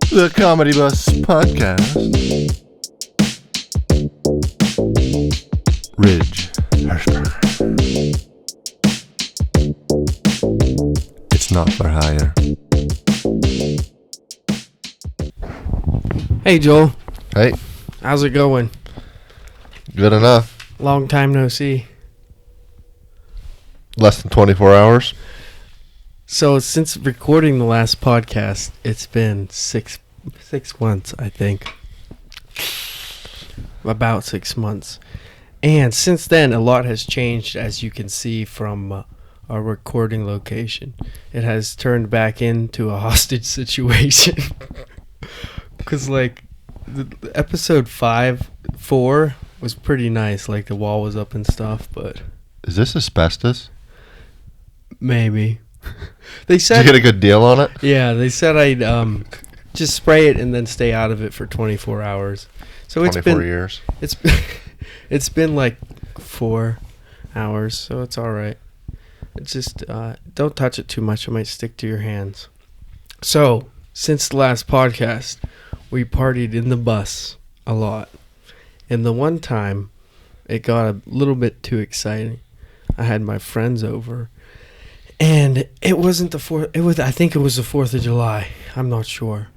The Comedy Bus Podcast. Ridge Hirschberger. It's not for hire. Hey, Joel. Hey, How's it going? good enough. Long time no see. Less than 24 hours. So, since recording the last podcast, it's been six months, I think. About 6 months. And since then, a lot has changed, as you can see from our recording location. It has turned back into a hostage situation. Because, like, the episode 4 was pretty nice. Like, the wall was up and stuff, but... Is this asbestos? Maybe. They said... Did you get a good deal on it? Yeah, they said I'd just spray it and then stay out of it for 24 hours. So 24 years. It's been like 4 hours, so it's all right. It's just don't touch it too much; it might stick to your hands. So since the last podcast, we partied in the bus a lot, and the one time it got a little bit too exciting. I had my friends over. And it wasn't the 4th. I think it was the 4th of July. I'm not sure,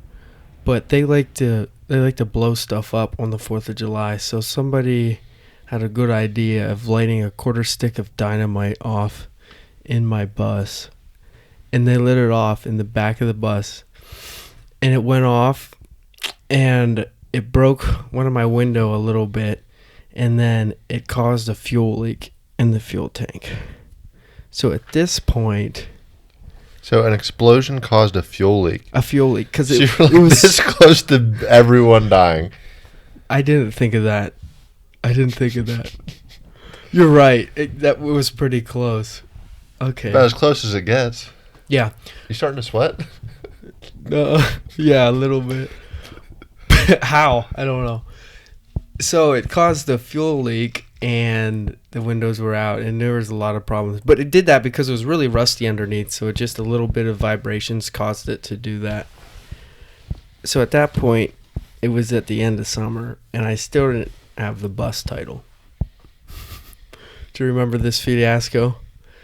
but they like to blow stuff up on the 4th of July. So somebody had a good idea of lighting a quarter stick of dynamite off in my bus, and they lit it off in the back of the bus, and it went off, and it broke one of my window a little bit, and then it caused a fuel leak in the fuel tank. So at this point... So an explosion caused a fuel leak. A fuel leak. Because So it was this close to everyone dying. I didn't think of that. You're right. That was pretty close. Okay. About as close as it gets. Yeah. You starting to sweat? Yeah, a little bit. How? I don't know. So it caused the fuel leak, and the windows were out, and there was a lot of problems. But it did that because it was really rusty underneath, so just a little bit of vibrations caused it to do that. So at that point, it was at the end of summer, and I still didn't have the bus title. Do you remember this fiasco?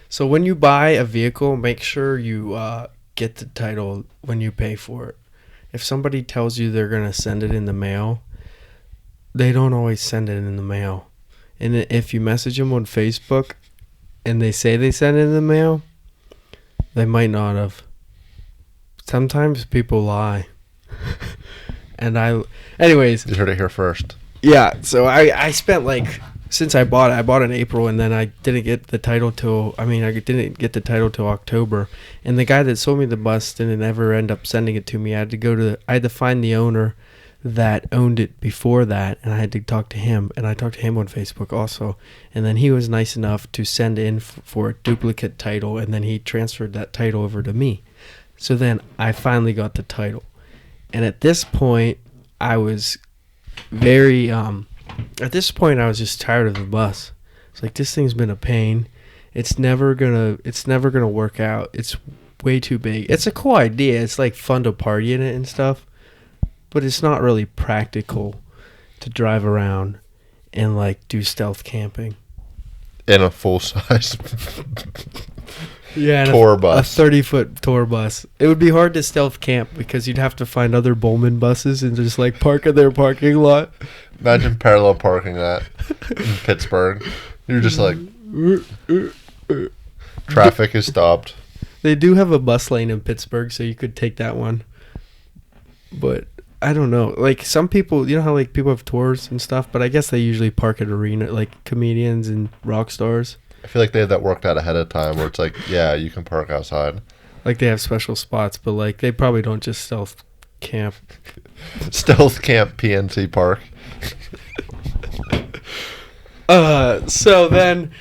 So when you buy a vehicle, make sure you get the title when you pay for it. If somebody tells you they're going to send it in the mail, they don't always send it in the mail. And if you message them on Facebook and they say they sent it in the mail, they might not have. Sometimes people lie. Anyways. You heard it here first. Yeah, so I spent since I bought it in April, and then I didn't get the title till October. And the guy that sold me the bus didn't ever end up sending it to me. I had to find the owner that owned it before that, and I had to talk to him, and I talked to him on Facebook also, and then he was nice enough to send in for a duplicate title, and then he transferred that title over to me. So then I finally got the title, and at this point I was just tired of the bus. It's like, this thing's been a pain. It's never gonna work out. It's way too big. It's a cool idea. It's like fun to party in it and stuff. But it's not really practical to drive around and do stealth camping. In a full-size yeah, tour bus. A 30-foot tour bus. It would be hard to stealth camp because you'd have to find other Bowman buses and just park in their parking lot. Imagine parallel parking that in Pittsburgh. You're just traffic is stopped. They do have a bus lane in Pittsburgh, so you could take that one. But... I don't know. Some people, you know how people have tours and stuff, but I guess they usually park at arena, comedians and rock stars. I feel like they have that worked out ahead of time where it's yeah, you can park outside. They have special spots, but they probably don't just stealth camp. Stealth camp PNC Park. So then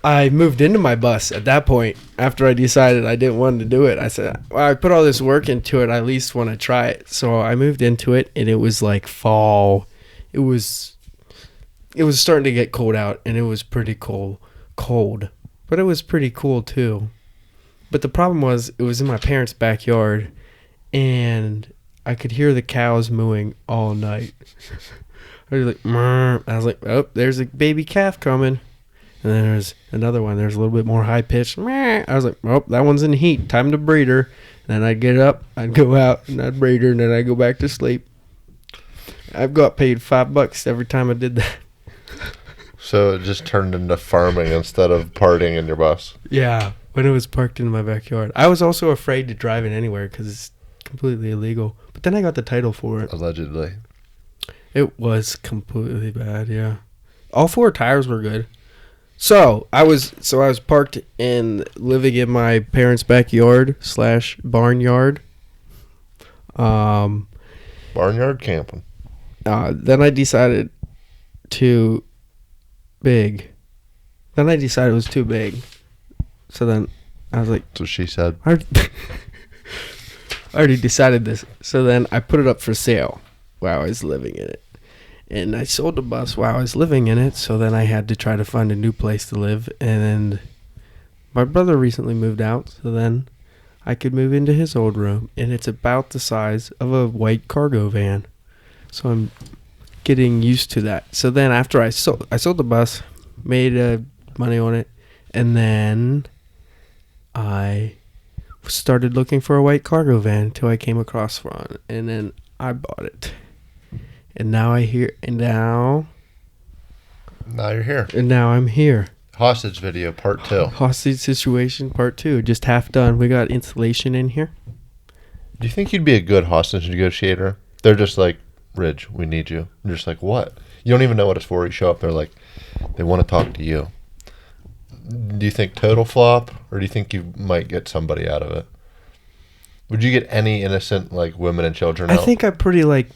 I moved into my bus at that point. After I decided I didn't want to do it, I said, well, I put all this work into it, I at least want to try it. So I moved into it, and it was fall. It was starting to get cold out, and it was pretty cold, but it was pretty cool too. But the problem was, it was in my parents' backyard, and I could hear the cows mooing all night. I was like, "Mrr." I was like, oh, there's a baby calf coming. And then there's another one. There's a little bit more high pitched. I was like, oh, that one's in heat. Time to breed her. And then I'd get up, I'd go out, and I'd breed her, and then I'd go back to sleep. I've got paid $5 every time I did that. So it just turned into farming instead of partying in your bus. Yeah, when it was parked in my backyard. I was also afraid to drive it anywhere because it's completely illegal. But then I got the title for it. Allegedly. It was completely bad, yeah. All 4 tires were good. So I was parked in living in my parents' backyard / barnyard. Barnyard camping. Then I decided it was too big. So then I was like, That's what she said. I already decided this. So then I put it up for sale while I was living in it. And I sold the bus while I was living in it, so then I had to try to find a new place to live. And my brother recently moved out, so then I could move into his old room. And it's about the size of a white cargo van. So I'm getting used to that. So then after I sold the bus, made money on it, and then I started looking for a white cargo van until I came across one, and then I bought it. And now now you're here. And now I'm here. Hostage video part 2. Hostage situation part 2. Just half done. We got insulation in here. Do you think you'd be a good hostage negotiator? They're just like, Ridge, we need you. You're just like, what? You don't even know what it's for. You show up, they're like, they want to talk to you. Do you think total flop, or do you think you might get somebody out of it? Would you get any innocent, like, women and children out? I think I'm pretty, like,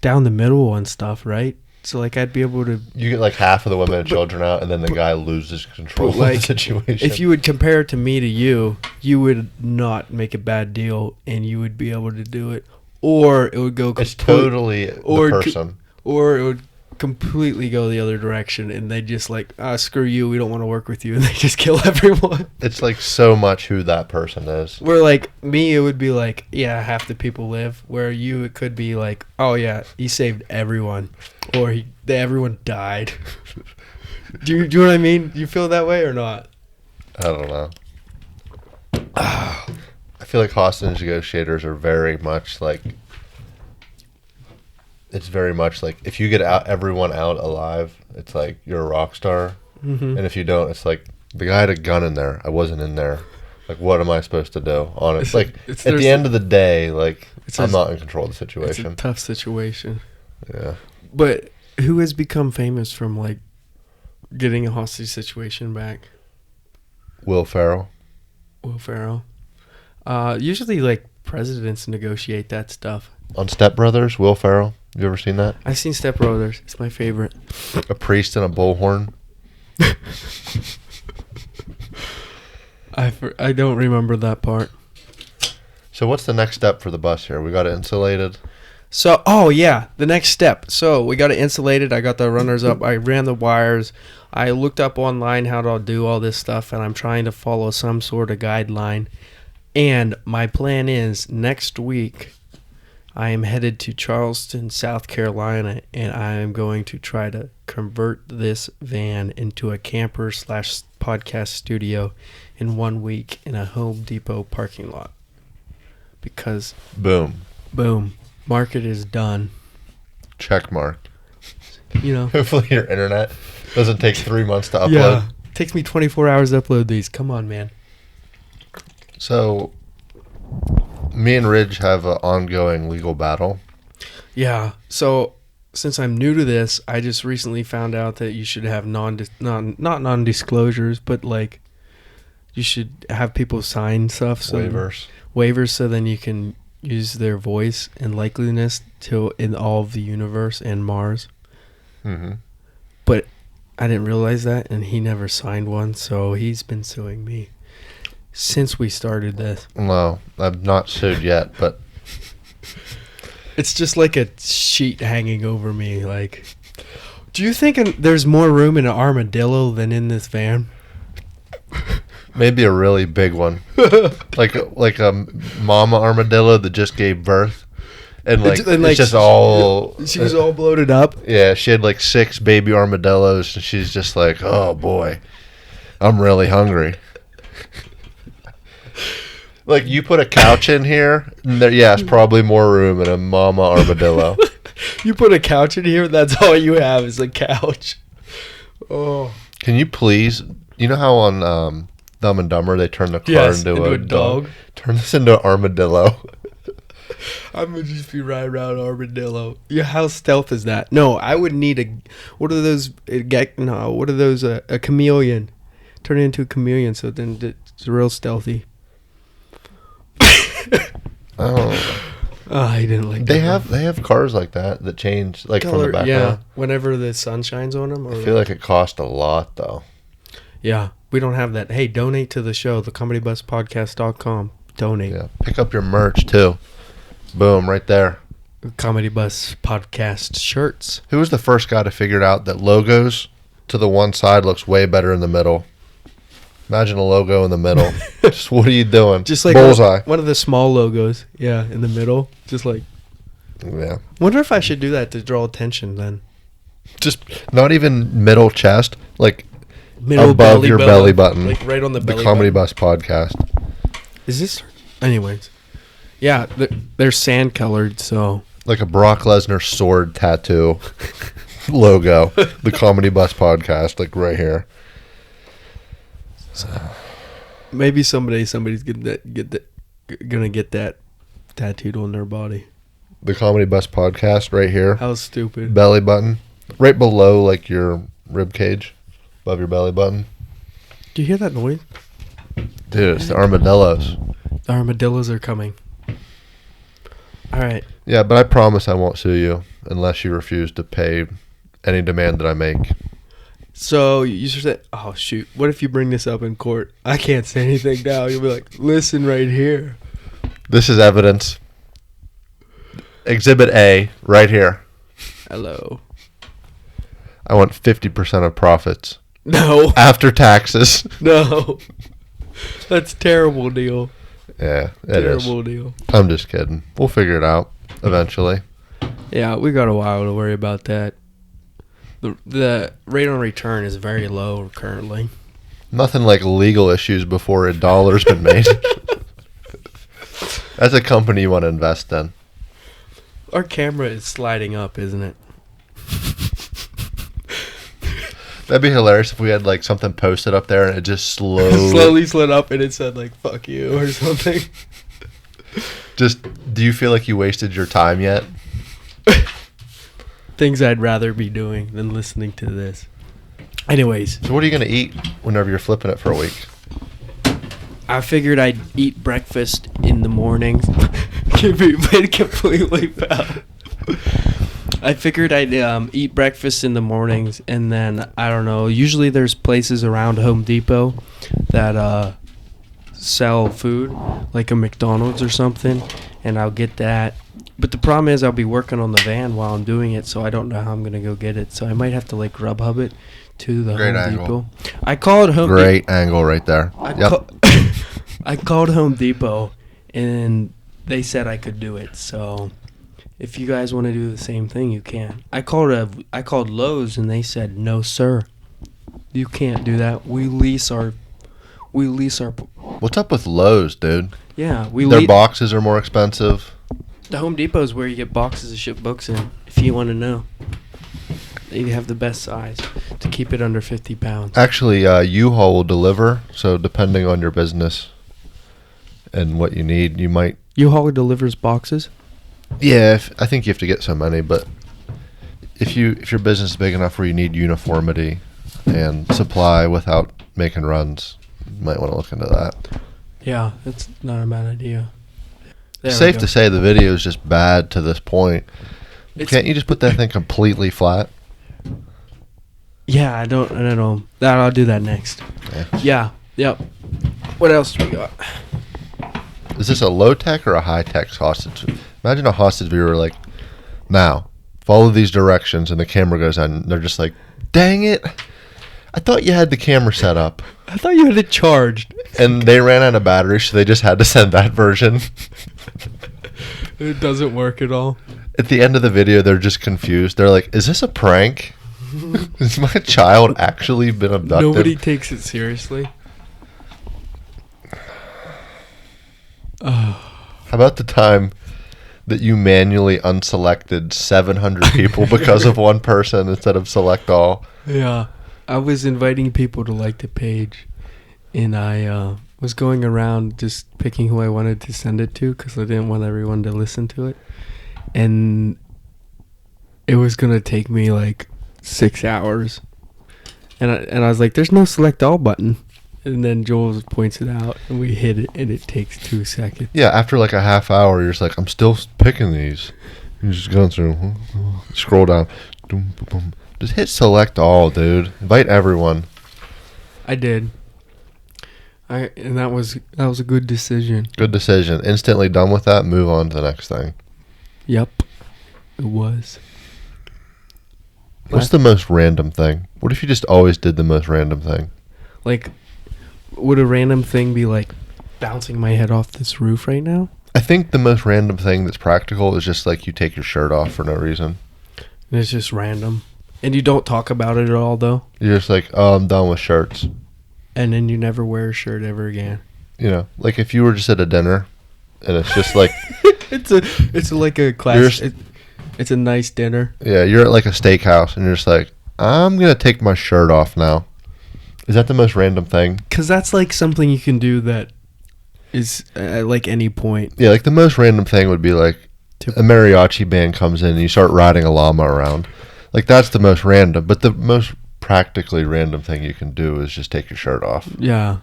down the middle on stuff, right? So, like, I'd be able to... You get, like, half of the women and children out, and then the guy loses control of the situation. If you would compare it to me to you, you would not make a bad deal, and you would be able to do it. Or it would go... It's totally the person. Or it would completely go the other direction, and they just like, screw you, we don't want to work with you, and they just kill everyone. It's like so much who that person is. Where like me, it would be like, yeah, half the people live. Where you, it could be like, oh yeah, he saved everyone, or everyone died. do you know what I mean? Do you feel that way or not? I don't know. I feel like hostage negotiators are very much like... It's very much like if you get everyone out alive, it's like you're a rock star. Mm-hmm. And if you don't, it's like the guy had a gun in there. I wasn't in there. Like, what am I supposed to do? Honest, like at the end of the day, like I'm not in control of the situation. It's a tough situation. Yeah. But who has become famous from like getting a hostage situation back? Will Ferrell. Usually, like presidents negotiate that stuff. On Step Brothers, Will Ferrell. You ever seen that? I've seen Step Brothers. It's my favorite. A priest and a bullhorn. I don't remember that part. So what's the next step for the bus here? We got it insulated. So, the next step. So we got it insulated. I got the runners up. I ran the wires. I looked up online how to do all this stuff, and I'm trying to follow some sort of guideline. And my plan is next week, I am headed to Charleston, South Carolina, and I am going to try to convert this van into a camper / podcast studio in 1 week in a Home Depot parking lot. Because... Boom. Market is done. Check mark. You know. Hopefully your internet doesn't take 3 months to upload. Yeah. It takes me 24 hours to upload these. Come on, man. So... Me and Ridge have an ongoing legal battle. Yeah. So since I'm new to this, I just recently found out that you should have not non-disclosures, but like you should have people sign stuff. So waivers, so then you can use their voice and likeliness in all of the universe and Mars. Mm-hmm. But I didn't realize that, and he never signed one, so he's been suing me since we started this. No, I've not sued yet, but... It's just like a sheet hanging over me, like... Do you think there's more room in an armadillo than in this van? Maybe a really big one. like a mama armadillo that just gave birth, And like, And, it's just all... She was all bloated up. Yeah, she had like 6 baby armadillos, and she's just like, oh boy, I'm really hungry. Like, you put a couch in here, and it's probably more room in a mama armadillo. You put a couch in here, that's all you have is a couch. Oh. Can you please, you know how on Dumb and Dumber they turn the car into a dog? Turn this into an armadillo. I'm going to just be riding around armadillo. Yeah, how stealth is that? No, I would need a, what are those, a chameleon. Turn it into a chameleon so then it's real stealthy. Oh. I didn't like that. They have cars like that change like from the background. Yeah, whenever the sun shines on them. I feel like it cost a lot though. Yeah, we don't have that. Hey, donate to the show, thecomedybuspodcast.com. Donate. Yeah, pick up your merch too. Boom, right there. Comedy Bus Podcast shirts. Who was the first guy to figure out that logos to the one side looks way better in the middle? Imagine a logo in the middle. Just what are you doing? Just like bullseye. One of the small logos. Yeah, in the middle. Just like. Yeah. Wonder if I should do that to draw attention then. Just not even middle chest, like middle above your belly button. Like right on the belly button. The Comedy button. Bus Podcast. Is this? Anyways. Yeah, they're sand colored, so. Like a Brock Lesnar sword tattoo logo. The Comedy Bus Podcast, like right here. So, maybe somebody's gonna get that tattooed on their body. The Comedy Bus Podcast right here. How stupid. Belly button. Right below like your rib cage. Above your belly button. Do you hear that noise? Dude, it's the armadillos. The armadillos are coming. All right. Yeah, but I promise I won't sue you unless you refuse to pay any demand that I make. So you should say, oh, shoot. What if you bring this up in court? I can't say anything now. You'll be like, listen right here. This is evidence. Exhibit A, right here. Hello. I want 50% of profits. No. After taxes. No. That's a terrible deal. Yeah, it is. Terrible deal. I'm just kidding. We'll figure it out eventually. Yeah, we got a while to worry about that. The rate on return is very low currently. Nothing like legal issues before $1's been made. That's a company you want to invest in. Our camera is sliding up, isn't it? That'd be hilarious if we had like something posted up there and it just slowly slid up and it said like "fuck you" or something. Just, do you feel like you wasted your time yet? Things I'd rather be doing than listening to this. Anyways. So what are you going to eat whenever you're flipping it for a week? I figured I'd eat breakfast in the mornings. Completely foul. I figured I'd eat breakfast in the mornings, and then, I don't know, usually there's places around Home Depot that sell food, like a McDonald's or something, and I'll get that. But the problem is I'll be working on the van while I'm doing it, so I don't know how I'm going to go get it. So I might have to, like, Grubhub it to the Home Depot. I called Home Depot. Great angle right there. I called Home Depot, and they said I could do it, so if you guys want to do the same thing, you can. I called Lowe's, and they said, no, sir. You can't do that. We lease our... What's up with Lowe's, dude? Yeah, their boxes are more expensive. The Home Depot is where you get boxes to ship books in, if you want to know. They have the best size to keep it under 50 pounds. Actually, U-Haul will deliver, so depending on your business and what you need, you might... U-Haul delivers boxes? Yeah, I think you have to get so many, but if your business is big enough where you need uniformity and supply without making runs, you might want to look into that. Yeah, that's not a bad idea. Safe to say the video is just bad to this point. Can't you just put that thing completely flat? Yeah, I don't know. I'll do that next. Yeah. Yep. What else do we got? Is this a low-tech or a high-tech hostage? Imagine a hostage viewer like, now, follow these directions, and the camera goes on. And they're just like, dang it. I thought you had the camera set up. I thought you had it charged. And they ran out of battery, so they just had to send that version. It doesn't work at all. At the end of the video, they're just confused. They're like, "Is this a prank? Has my child actually been abducted?" Nobody takes it seriously. How about the time that you manually unselected 700 people because of one person instead of select all? Yeah. I was inviting people to like the page, and I was going around just picking who I wanted to send it to because I didn't want everyone to listen to it. And it was going to take me like 6 hours. And I was like, there's no select all button. And then Joel points it out, and we hit it, and it takes 2 seconds. Yeah, after like a half hour, you're just like, I'm still picking these. You're just going through, scroll down. Just hit select all, dude. Invite everyone. I did. And that was a good decision. Good decision. Instantly done with that. Move on to the next thing. Yep, it was. What's the most random thing? What if you just always did the most random thing? Like, would a random thing be like bouncing my head off this roof right now? I think the most random thing that's practical is just like you take your shirt off for no reason. And it's just random. And you don't talk about it at all, though? You're just like, oh, I'm done with shirts. And then you never wear a shirt ever again. You know, like if you were just at a dinner and it's just like... it's like a class... It's a nice dinner. Yeah, you're at like a steakhouse and you're just like, I'm going to take my shirt off now. Is that the most random thing? Because that's like something you can do that is at like any point. Yeah, like the most random thing would be like a mariachi band comes in and you start riding a llama around. Like that's the most random. But the most practically random thing you can do is just take your shirt off. Yeah.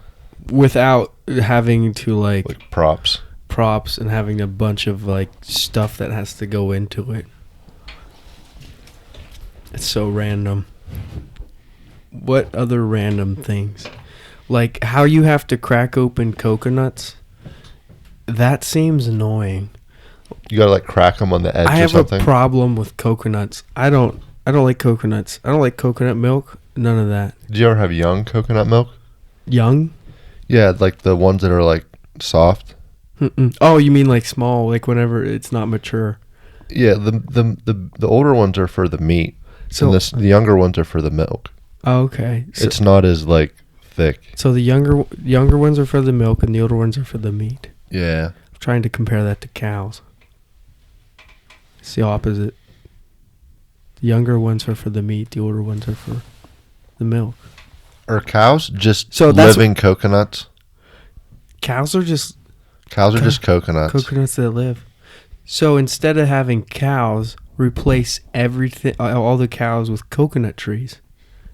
Without having to like props and having a bunch of like stuff that has to go into it. It's so random. What other random things? Like how you have to crack open coconuts? That seems annoying. You gotta like crack them on the edge or something? I have a problem with coconuts. I don't like coconuts. I don't like coconut milk. None of that. Did you ever have young coconut milk? Young? Yeah, like the ones that are like soft. Mm-mm. Oh, you mean like small, like whenever it's not mature? Yeah, the older ones are for the meat. So and the younger ones are for the milk. Oh, okay. So it's not as like thick. So the younger ones are for the milk and the older ones are for the meat. Yeah. I'm trying to compare that to cows. It's the opposite. The younger ones are for the meat. The older ones are for the milk. Are cows just living coconuts? Cows are just coconuts. Coconuts that live. So instead of having cows, replace everything, all the cows with coconut trees.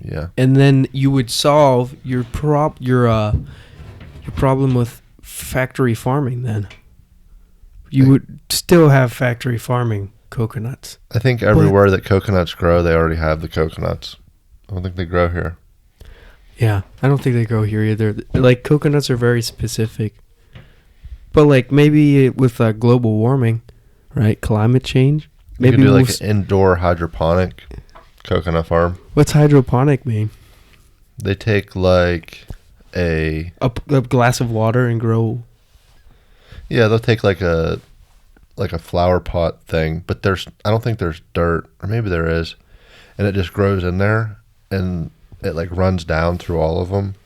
Yeah. And then you would solve your problem with factory farming. Then you would still have factory farming coconuts. I think everywhere that coconuts grow, they already have the coconuts. I don't think they grow here. Yeah, I don't think they grow here either. Like coconuts are very specific. But like maybe with global warming, right? Climate change. Maybe you could do like an indoor hydroponic coconut farm. What's hydroponic mean? They take like a glass of water and grow. Yeah, they'll take like a flower pot thing, but I don't think there's dirt, or maybe there is, and it just grows in there, and it like runs down through all of them,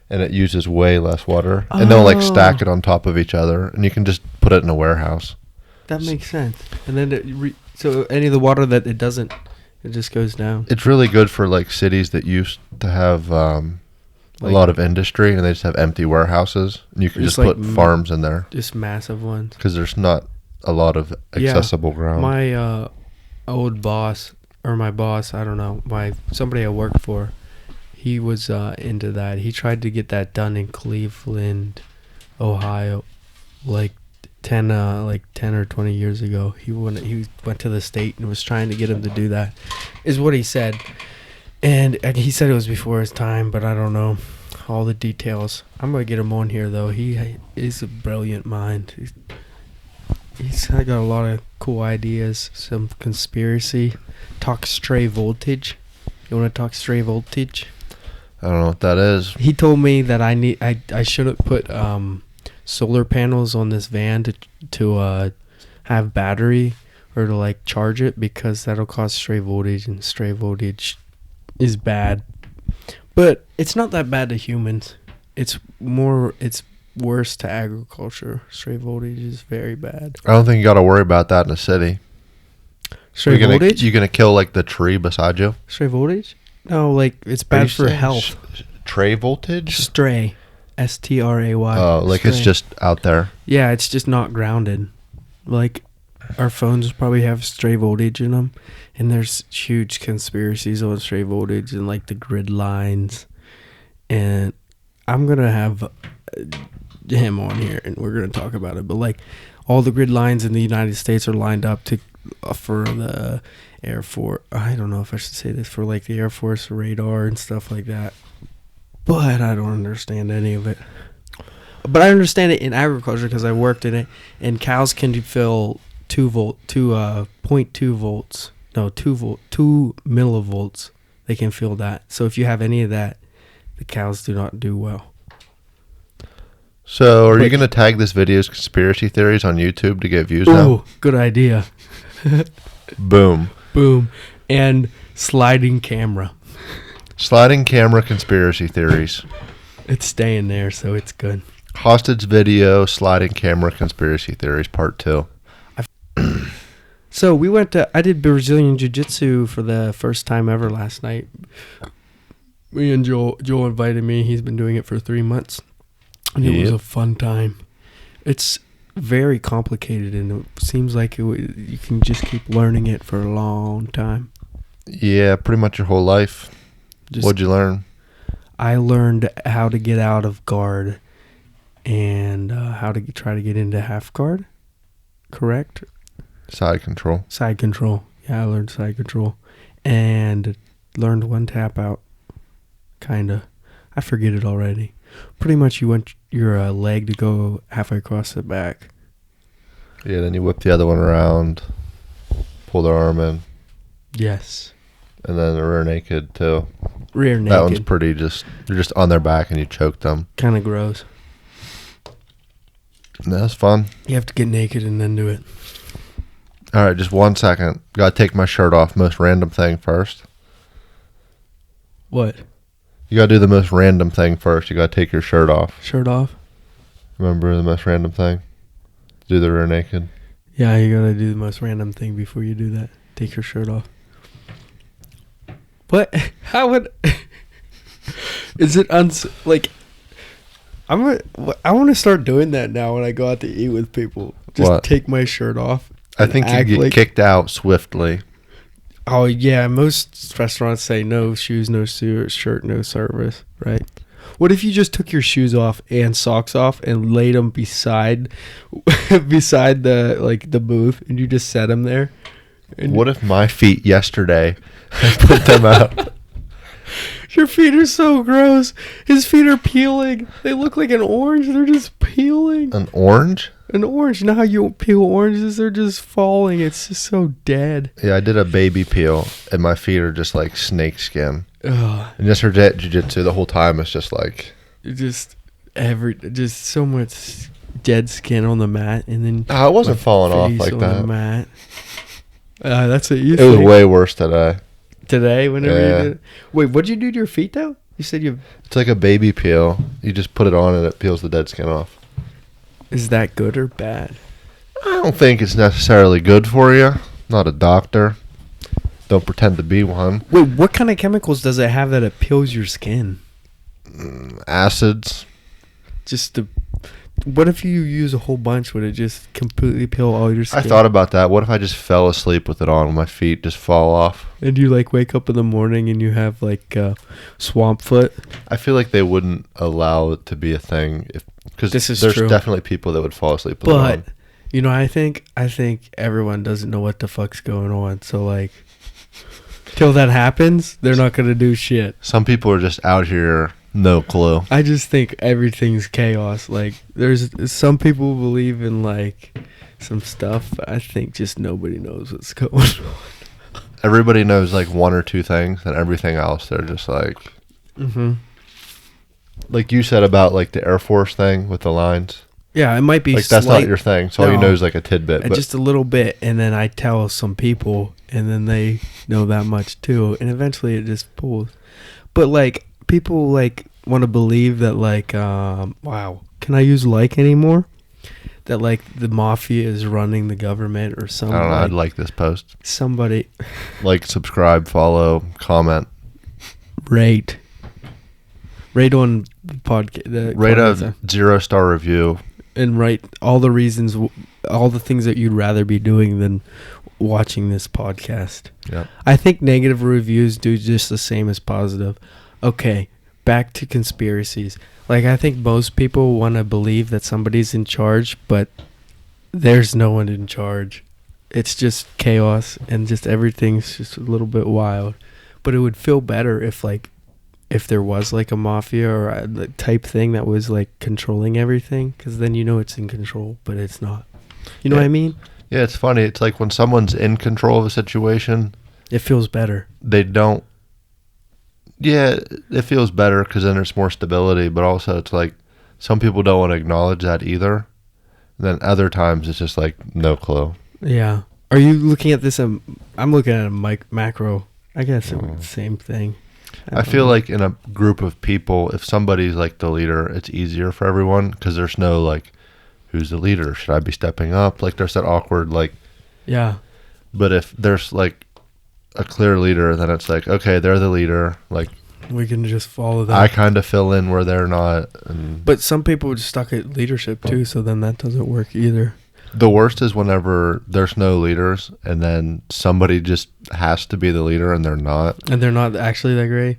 and it uses way less water, and they'll like stack it on top of each other, and you can just put it in a warehouse. That makes sense. And then so any of the water that it doesn't, it just goes down. It's really good for like cities that used to have a lot of industry, and they just have empty warehouses, and you can just put farms in there. Just massive ones. Because there's not a lot of accessible ground. My old boss, or my boss, I don't know, somebody I worked for, he was into that. He tried to get that done in Cleveland, Ohio, like 10 or 20 years ago. He went to the state and was trying to get him to do that, is what he said. And he said it was before his time, but I don't know all the details. I'm going to get him on here, though. He is a brilliant mind. He's got a lot of cool ideas, some conspiracy. Talk stray voltage. You want to talk stray voltage? I don't know what that is. He told me that I shouldn't put solar panels on this van to have have battery or to like charge it, because that'll cause stray voltage, and stray voltage is bad. But it's not that bad to humans. It's worse to agriculture. Stray voltage is very bad. I don't think you got to worry about that in the city. Stray voltage? You gonna kill like the tree beside you? Stray voltage? No, like it's bad for health. Tray voltage? Stray. Stray. Oh, like Stray. it's just out there. Yeah, it's just not grounded. Like our phones probably have stray voltage in them, and there's huge conspiracies on stray voltage and like the grid lines. And I'm gonna have him on here, and we're gonna talk about it. But like all the grid lines in the United States are lined up to for the Air Force. I don't know if I should say this, for like the Air Force radar and stuff like that. But I don't understand any of it. But I understand it in agriculture because I worked in it, and cows can fill 2 millivolts. They can feel that. So if you have any of that, the cows do not do well. So are you going to tag this video as conspiracy theories on YouTube to get views now? Oh, good idea. Boom. Boom. And sliding camera. Sliding camera conspiracy theories. It's staying there, so it's good. Hostage video, sliding camera conspiracy theories, part 2. So I did Brazilian Jiu-Jitsu for the first time ever last night. Me and Joel invited me. He's been doing it for 3 months. And it was a fun time. It's very complicated, and it seems like you can just keep learning it for a long time. Yeah, pretty much your whole life. What'd you learn? I learned how to get out of guard and how to try to get into half guard. Correct? Side control. Side control. Yeah, I learned side control. And learned one tap out. Kinda. I forget it already. Pretty much you want your leg to go halfway across the back. Yeah, then you whip the other one around, pull their arm in. Yes. And then the rear naked too. Rear naked. That one's pretty you're just on their back and you choke them. Kind of gross. That's fun. You have to get naked and then do it. All right, just 1 second. Gotta take my shirt off. Most random thing first. What? You gotta do the most random thing first. You gotta take your shirt off. Shirt off? Remember the most random thing? Do the rear naked. Yeah, you gotta do the most random thing before you do that. Take your shirt off. What? How would... Is it like... I want to start doing that now when I go out to eat with people. Just take my shirt off. I think you get kicked out swiftly. Oh, yeah. Most restaurants say no shoes, no shirt, no service, right? What if you just took your shoes off and socks off and laid them beside the booth, and you just set them there? And what if my feet yesterday, I put them out? Your feet are so gross. His feet are peeling. They look like an orange. They're just peeling. An orange? An orange. You know how you peel oranges? They're just falling. It's just so dead. Yeah, I did a baby peel, and my feet are just like snake skin. Ugh. And just for jiu-jitsu, the whole time it's just like... Just so much dead skin on the mat, and then... I wasn't falling off like that. On the mat. That's what you It was way worse today. Today, whenever you did it? Wait, what'd you do to your feet, though? You said you... It's like a baby peel. You just put it on, and it peels the dead skin off. Is that good or bad? I don't think it's necessarily good for you. Not a doctor. Don't pretend to be one. Wait, what kind of chemicals does it have that it peels your skin? Acids. What if you use a whole bunch? Would it just completely peel all your skin? I thought about that. What if I just fell asleep with it on and my feet just fall off? And you wake up in the morning and you have swamp foot? I feel like they wouldn't allow it to be a thing because there's true. Definitely people that would fall asleep with it on. But I think everyone doesn't know what the fuck's going on. So till that happens, they're not gonna do shit. Some people are just out here, no clue. I just think everything's chaos. There's some people believe in some stuff. I think just nobody knows what's going on. Everybody knows one or two things, and everything else they're just Mm-hmm. like you said about the Air Force thing with the lines. Yeah, it might be like that's not your thing. So all you know is like a tidbit, but just a little bit, and then I tell some people, and then they know that much too, and eventually it just pulls. But like people like want to believe that like wow, can I use like anymore? That like the mafia is running the government or something. I don't know. I'd like this post. Somebody like, subscribe, follow, comment, rate on the podcast. Rate a 0-star review, and write all the reasons, all the things that you'd rather be doing than watching this podcast. Yeah, I think negative reviews do just the same as positive. Okay, back to conspiracies. Like, I think most people want to believe that somebody's in charge, but there's no one in charge. It's just chaos, and just everything's just a little bit wild. But it would feel better if there was like a mafia or a type thing that was like controlling everything, because then you know it's in control, but it's not. You know what I mean? Yeah, it's funny. It's like when someone's in control of a situation, it feels better. They don't. Yeah, it feels better because then there's more stability, but also it's like some people don't want to acknowledge that either. And then other times it's just like no clue. Yeah. Are you looking at this? I'm looking at a macro. I guess it's the same thing. I feel like in a group of people, if somebody's like the leader, it's easier for everyone because there's no like, who's the leader? Should I be stepping up? Like there's that awkward like. Yeah. But if there's like a clear leader, then it's like, okay, they're the leader. Like we can just follow them. I kind of fill in where they're not. But some people are just stuck at leadership too, so then that doesn't work either. The worst is whenever there's no leaders and then somebody just has to be the leader and they're not. And they're not actually that great.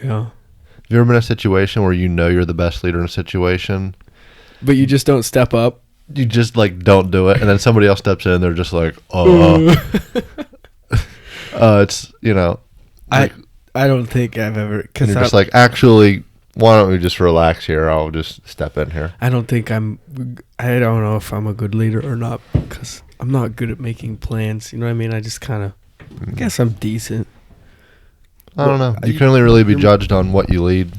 Yeah. Have you ever been in a situation where you know you're the best leader in a situation, but you just don't step up? You just like don't do it, and then somebody else steps in and they're just like, it's, you know. Like, I don't think I've ever... Cause you're just like, actually, why don't we just relax here? I'll just step in here. I don't know if I'm a good leader or not, because I'm not good at making plans. You know what I mean? I just kind of... I guess I'm decent. I don't know. You can only really be judged on what you lead.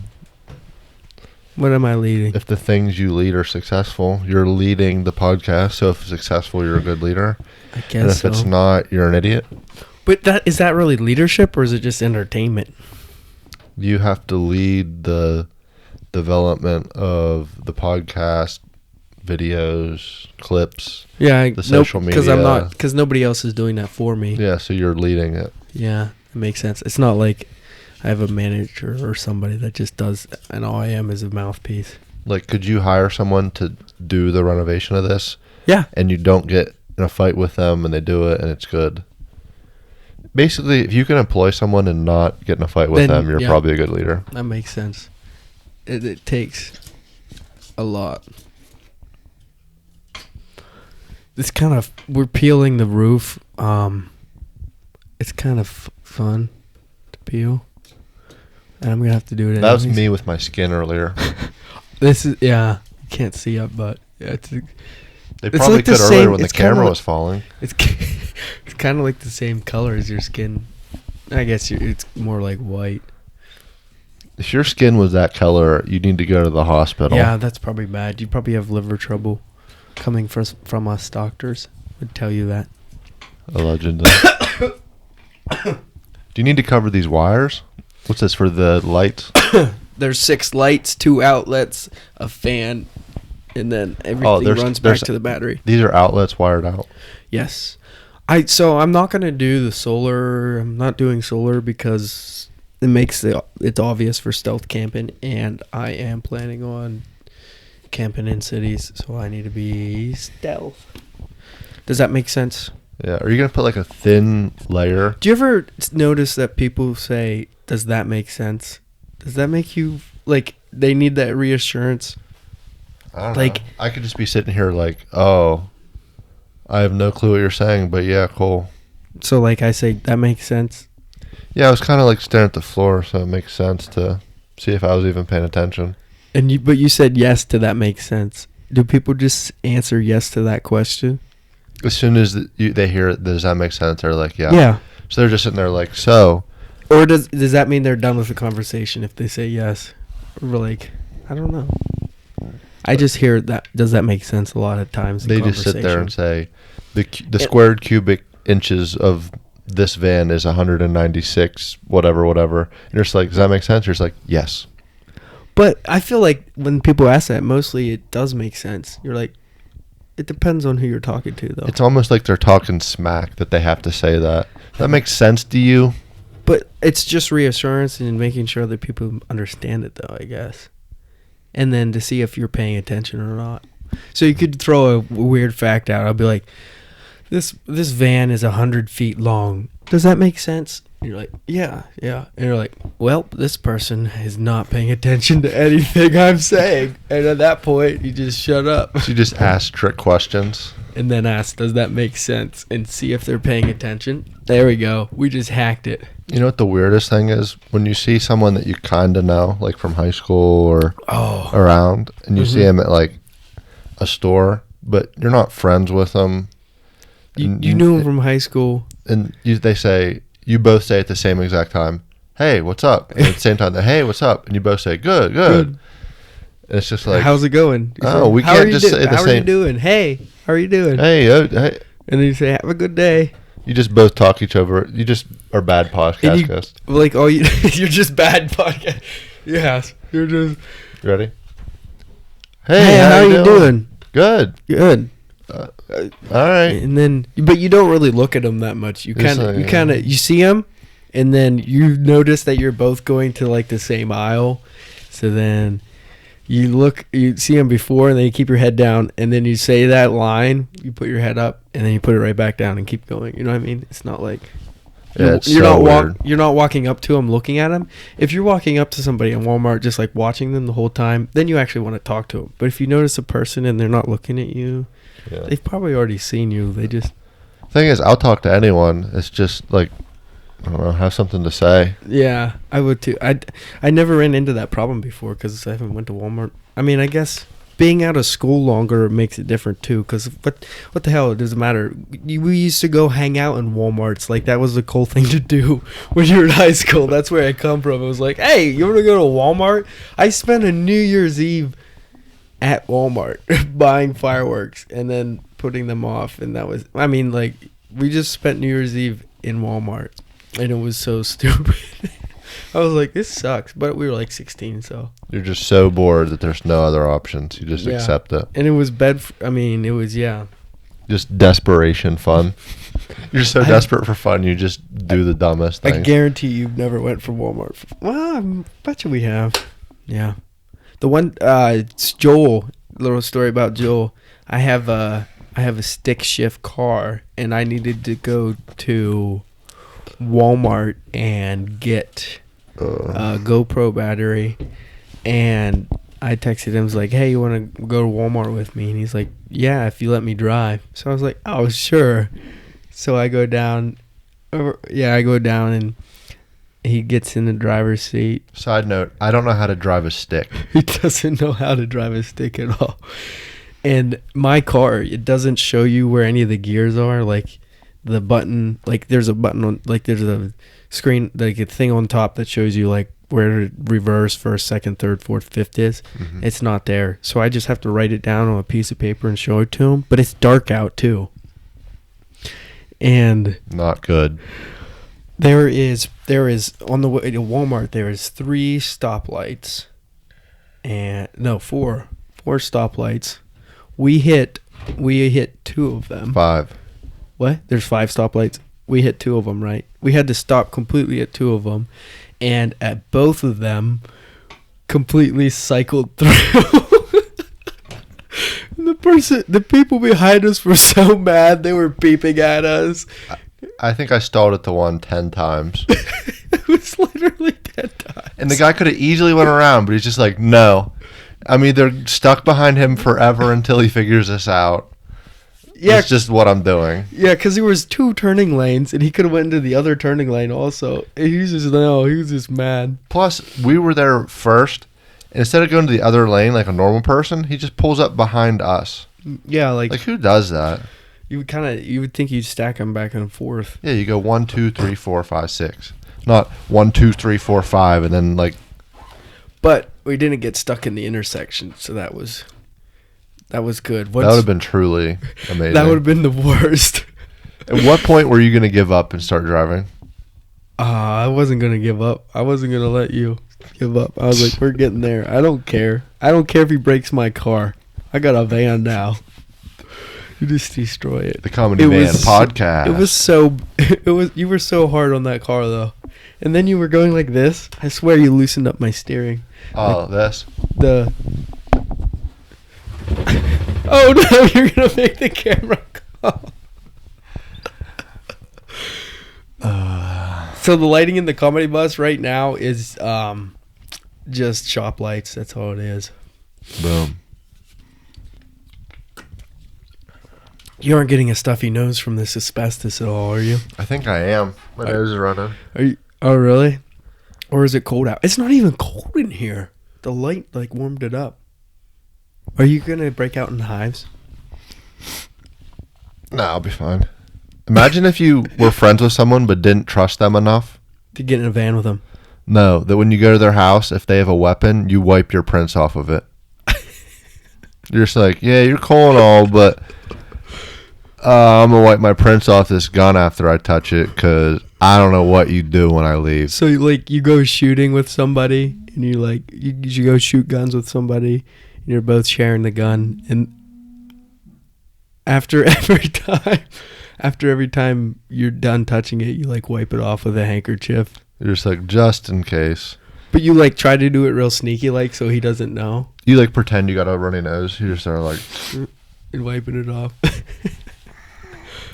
What am I leading? If the things you lead are successful, you're leading the podcast. So if it's successful, you're a good leader. I guess And if it's not, you're an idiot. But is that really leadership, or is it just entertainment? You have to lead the development of the podcast, videos, clips, the social media. Because nobody else is doing that for me. Yeah, so you're leading it. Yeah, it makes sense. It's not like I have a manager or somebody that just does, and all I am is a mouthpiece. Like, could you hire someone to do the renovation of this? Yeah. And you don't get in a fight with them, and they do it, and it's good. Basically, if you can employ someone and not get in a fight with them, you're probably a good leader. That makes sense. It takes a lot. It's kind of... We're peeling the roof. It's kind of fun to peel. And I'm going to have to do it anyways. That was me with my skin earlier. This is... Yeah. You can't see up, but... Yeah, they probably like could earlier when the camera was falling. It's kind of like the same color as your skin. I guess it's more like white. If your skin was that color, you need to go to the hospital. Yeah, that's probably bad. You probably have liver trouble. Coming from us doctors would tell you that. Allegedly. Do you need to cover these wires? What's this for the lights? There's 6 lights, 2 outlets, a fan, and then everything runs back to the battery. These are outlets wired out. Yes. So I'm not going to do the solar. I'm not doing solar because it makes it's obvious for stealth camping, and I am planning on camping in cities, so I need to be stealth. Does that make sense? Yeah. Are you going to put like a thin layer? Do you ever notice that people say, does that make sense? Does that make you, like, they need that reassurance? I don't know. I could just be sitting here like, oh, I have no clue what you're saying, but yeah, cool. So, like, I say, that makes sense? Yeah, I was kind of like staring at the floor, so it makes sense to see if I was even paying attention. But you said yes to that makes sense. Do people just answer yes to that question? As soon as they hear it, does that make sense? They're like, yeah. Yeah. So they're just sitting there like, so. Or does that mean they're done with the conversation if they say yes? Or like, I don't know. I just hear that. Does that make sense? A lot of times They just sit there and say, the squared cubic inches of this van is 196, whatever. And you're just like, does that make sense? You're just like, yes. But I feel like when people ask that, mostly it does make sense. You're like, it depends on who you're talking to, though. It's almost like they're talking smack that they have to say that. That makes sense to you? But it's just reassurance and making sure that people understand it, though, I guess. And then to see if you're paying attention or not. So you could throw a weird fact out. I'll be like, this van is 100 feet long. Does that make sense? And you're like, yeah. And you're like, well, this person is not paying attention to anything I'm saying. And at that point, you just shut up. So you just ask trick questions. And then ask, does that make sense? And see if they're paying attention. There we go. We just hacked it. You know what the weirdest thing is? When you see someone that you kind of know, like from high school or around, and you see them at like a store, but you're not friends with them. You knew them from high school. And you both say at the same exact time, hey, what's up? And at the same time, hey, what's up? And you both say, good. And it's just like, how's it going? We can't just say the same. How are you doing? Hey, how are you doing? Hey. And then you say, have a good day. You just both talk each over. You just are bad podcast guests. Like, you're just bad podcast. Yes. You're just. You ready? Hey, how you doing? Good. All right. And then, but you don't really look at them that much. You see them, and then you notice that you're both going to like the same aisle. So then you see them before, and then you keep your head down, and then you say that line. You put your head up, and then you put it right back down and keep going. You know what I mean? It's not like you're not walking up to them looking at them. If you're walking up to somebody in Walmart just like watching them the whole time, then you actually want to talk to them. But if you notice a person and they're not looking at you, they've probably already seen you. They just. Thing is, I'll talk to anyone. It's just like, I don't know, have something to say. Yeah, I would too. I never ran into that problem before because I haven't went to Walmart. I mean, I guess being out of school longer makes it different too. Because what the hell? It doesn't matter. We used to go hang out in Walmarts. Like that was the cool thing to do when you were in high school. That's where I come from. It was like, hey, you want to go to Walmart? I spent a New Year's Eve at Walmart buying fireworks and then putting them off. And that was, I mean, like we just spent New Year's Eve in Walmart. And it was so stupid. I was like, this sucks. But we were like 16, so. You're just so bored that there's no other options. You just accept it. And it was it was, just desperation fun. You're so desperate for fun, you just do the dumbest thing. I guarantee you've never went from Walmart. Well, I bet you we have. Yeah. The one, it's Joel. Little story about Joel. I have a stick shift car, and I needed to go to Walmart and get a GoPro battery, and I texted him, was like, hey, you want to go to Walmart with me? And he's like, yeah, if you let me drive. So I was like, oh, sure. So I go down and he gets in the driver's seat. Side note, I don't know how to drive a stick. He doesn't know how to drive a stick at all. And my car, it doesn't show you where any of the gears are, like the button, like there's a button on, like there's a screen, like a thing on top that shows you like where reverse, first, second, third, fourth, fifth is. Mm-hmm. It's not there. So I just have to write it down on a piece of paper and show it to him. But it's dark out too. And not good. There is on the way to Walmart, there is 3 stoplights. Four stoplights. We hit 2 of them. 5. What? There's 5 stoplights. We hit 2 of them, right? We had to stop completely at 2 of them, and at both of them, completely cycled through. The people behind us were so mad they were beeping at us. I think I stalled at the one 10 times. It was literally 10 times. And the guy could have easily went around, but he's just like, no. I'm either stuck behind him forever until he figures this out. Yeah, it's just what I'm doing. Yeah, because there was 2 turning lanes, and he could have went into the other turning lane also. And he was just mad. Plus, we were there first. And instead of going to the other lane like a normal person, he just pulls up behind us. Yeah, like who does that? You would think you'd stack them back and forth. Yeah, you go 1, 2, 3, 4, 5, 6. Not 1, 2, 3, 4, 5, and then like. But we didn't get stuck in the intersection, so that was That was good. That would have been truly amazing. That would have been the worst. At what point were you going to give up and start driving? I wasn't going to give up. I wasn't going to let you give up. I was like, we're getting there. I don't care. I don't care if he breaks my car. I got a van now. You just destroy it. The Comedy Van podcast. You were so hard on that car, though. And then you were going like this. I swear you loosened up my steering. Oh, this? Oh, no, you're going to make the camera call. So the lighting in the comedy bus right now is just shop lights. That's all it is. Boom. You aren't getting a stuffy nose from this asbestos at all, are you? I think I am. My nose is running. Are you? Oh, really? Or is it cold out? It's not even cold in here. The light like warmed it up. Are you gonna break out in hives? No, I'll be fine. Imagine if you were friends with someone but didn't trust them enough to get in a van with them. No, that when you go to their house, if they have a weapon, you wipe your prints off of it. You're just like, yeah, you're cool and all, but I'm going to wipe my prints off this gun after I touch it because I don't know what you do when I leave. So, like, you go shooting with somebody, and you go shoot guns with somebody, and you're both sharing the gun, and after every time you're done touching it, you, like, wipe it off with a handkerchief. You're just like, just in case. But you, like, try to do it real sneaky, like, so he doesn't know. You, like, pretend you got a runny nose. You just are like... and wiping it off.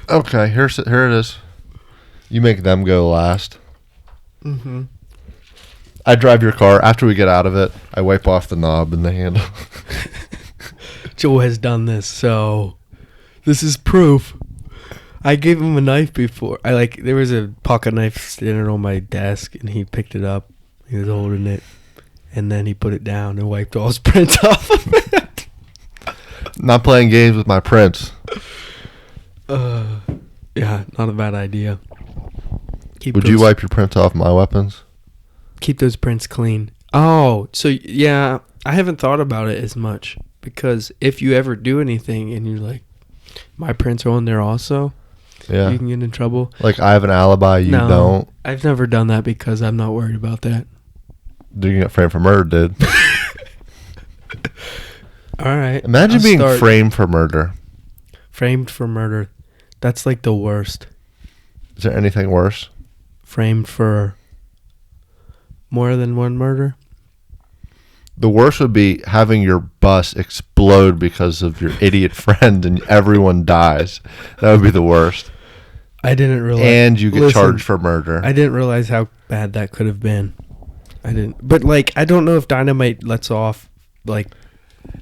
Okay, here it is. You make them go last. Mm-hmm. I drive your car. After we get out of it, I wipe off the knob and the handle. Joe has done this, so this is proof. I gave him a knife before. There was a pocket knife standing on my desk, and he picked it up. He was holding it, and then he put it down and wiped all his prints off of it. Not playing games with my prints. Yeah, not a bad idea. Would you wipe your prints off my weapons? Keep those prints clean. Oh, so yeah, I haven't thought about it as much because if you ever do anything and you're like, my prints are on there also, yeah, you can get in trouble. Like I have an alibi, you don't. I've never done that because I'm not worried about that. Did you get framed for murder, dude? All right. Imagine being framed for murder. Framed for murder. That's like the worst. Is there anything worse? Framed for more than one murder? The worst would be having your bus explode because of your idiot friend and everyone dies. That would be the worst. I didn't realize. And you get charged for murder. I didn't realize how bad that could have been. I didn't. But, like, I don't know if Dynamite lets off, like...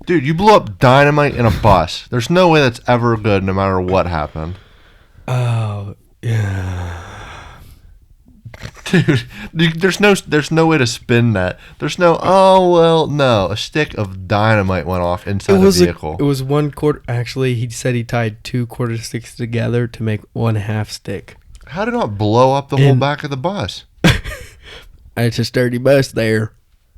Dude, you blew up Dynamite in a bus. There's no way that's ever good no matter what happened. Oh, yeah. Dude, there's no way to spin that. There's no, no. A stick of dynamite went off inside the vehicle. It was 1 quarter. Actually, he said he tied 2 quarter sticks together to make 1/2 stick. How did it not blow up the whole back of the bus? It's a sturdy bus there.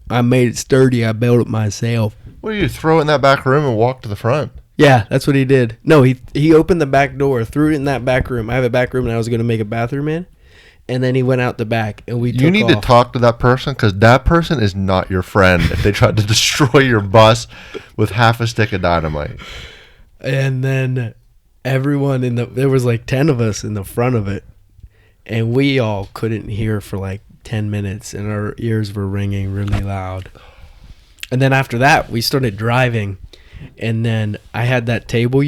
I made it sturdy. I built it myself. What do you throw it in that back room and walk to the front? Yeah, that's what he did. No, he opened the back door, threw it in that back room. I have a back room, and I was going to make a bathroom in. And then he went out the back, and we took off. You need to talk to that person, because that person is not your friend if they tried to destroy your bus with half a stick of dynamite. And then everyone there was like 10 of us in the front of it, and we all couldn't hear for like 10 minutes, and our ears were ringing really loud. And then after that, we started driving, and then I had that table,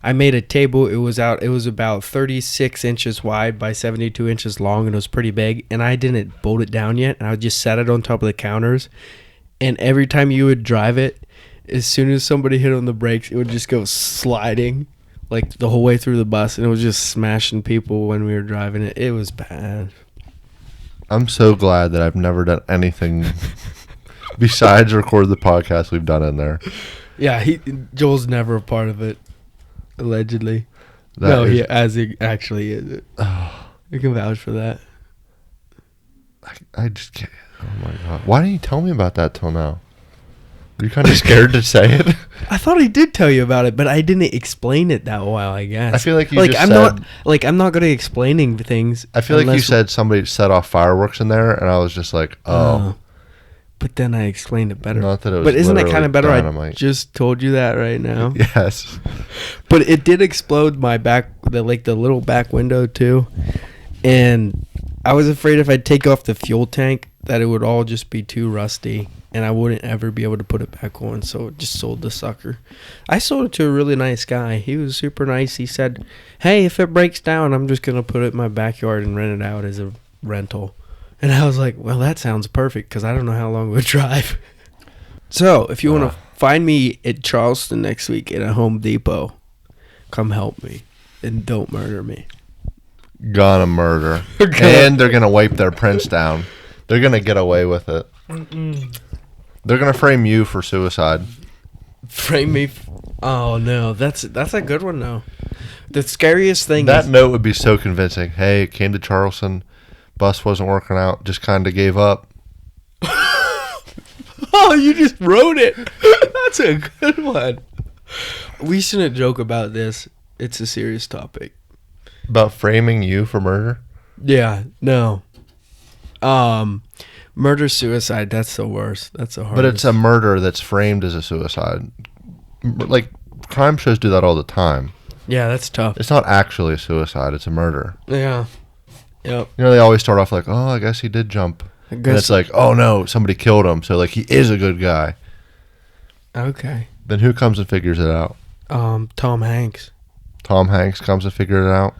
I made a table. It was about 36 inches wide by 72 inches long, and it was pretty big. And I didn't bolt it down yet, and I just set it on top of the counters. And every time you would drive it, as soon as somebody hit on the brakes, it would just go sliding, like the whole way through the bus, and it was just smashing people when we were driving it. It was bad. I'm so glad that I've never done anything besides record the podcast we've done in there. Yeah, Joel's never a part of it. Allegedly. He actually is. Oh. I can vouch for that. I just can't. Oh my God. Why didn't you tell me about that till now? You're kind of scared to say it. I thought he did tell you about it, but I didn't explain it that well, I guess. I feel like I'm not good at explaining things. I feel like you said somebody set off fireworks in there, and I was just like, oh. But then I explained it better. Not that it was. But isn't it kind of better? Dynamite. I just told you that right now. Yes. But it did explode my the little back window too, and I was afraid if I take off the fuel tank that it would all just be too rusty and I wouldn't ever be able to put it back on. So it just sold the sucker. I sold it to a really nice guy. He was super nice. He said, "Hey, if it breaks down, I'm just gonna put it in my backyard and rent it out as a rental." And I was like, well, that sounds perfect because I don't know how long it would drive. So if you want to find me at Charleston next week at a Home Depot, come help me and don't murder me. Gonna murder. And they're going to wipe their prints down. They're going to get away with it. They're going to frame you for suicide. Frame me? Oh, no. That's a good one, though. The scariest thing that note would be so convincing. Hey, came to Charleston. Bus wasn't working out. Just kind of gave up. Oh, you just wrote it. That's a good one. We shouldn't joke about this. It's a serious topic. About framing you for murder? Yeah, no. Murder, suicide, that's the worst. That's the hardest. But it's a murder that's framed as a suicide. Like, crime shows do that all the time. Yeah, that's tough. It's not actually a suicide. It's a murder. Yeah. Yep. You know, they always start off like, oh, I guess he did jump. And it's like, oh, no, somebody killed him. So, like, he is a good guy. Okay. Then who comes and figures it out? Tom Hanks. Tom Hanks comes and figures it out?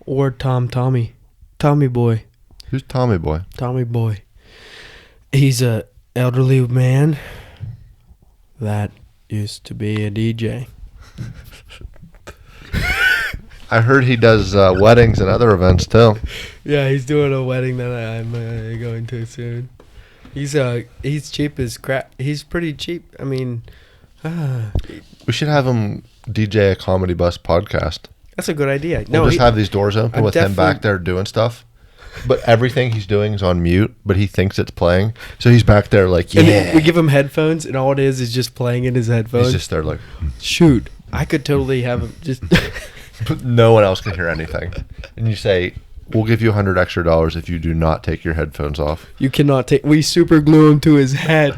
Or Tommy. Tommy Boy. Who's Tommy Boy? Tommy Boy. He's a elderly man that used to be a DJ. I heard he does weddings and other events too. Yeah, he's doing a wedding that I'm going to soon. He's cheap as crap. He's pretty cheap. I mean, we should have him DJ a comedy bus podcast. That's a good idea. We'll just have these doors open with him back there doing stuff. But everything he's doing is on mute, but he thinks it's playing. So he's back there like, yeah. And we give him headphones, and all it is just playing in his headphones. He's just there like, shoot, I could totally have him just... But no one else can hear anything. And you say, we'll give you $100 extra if you do not take your headphones off. You cannot take... We super glue him to his head.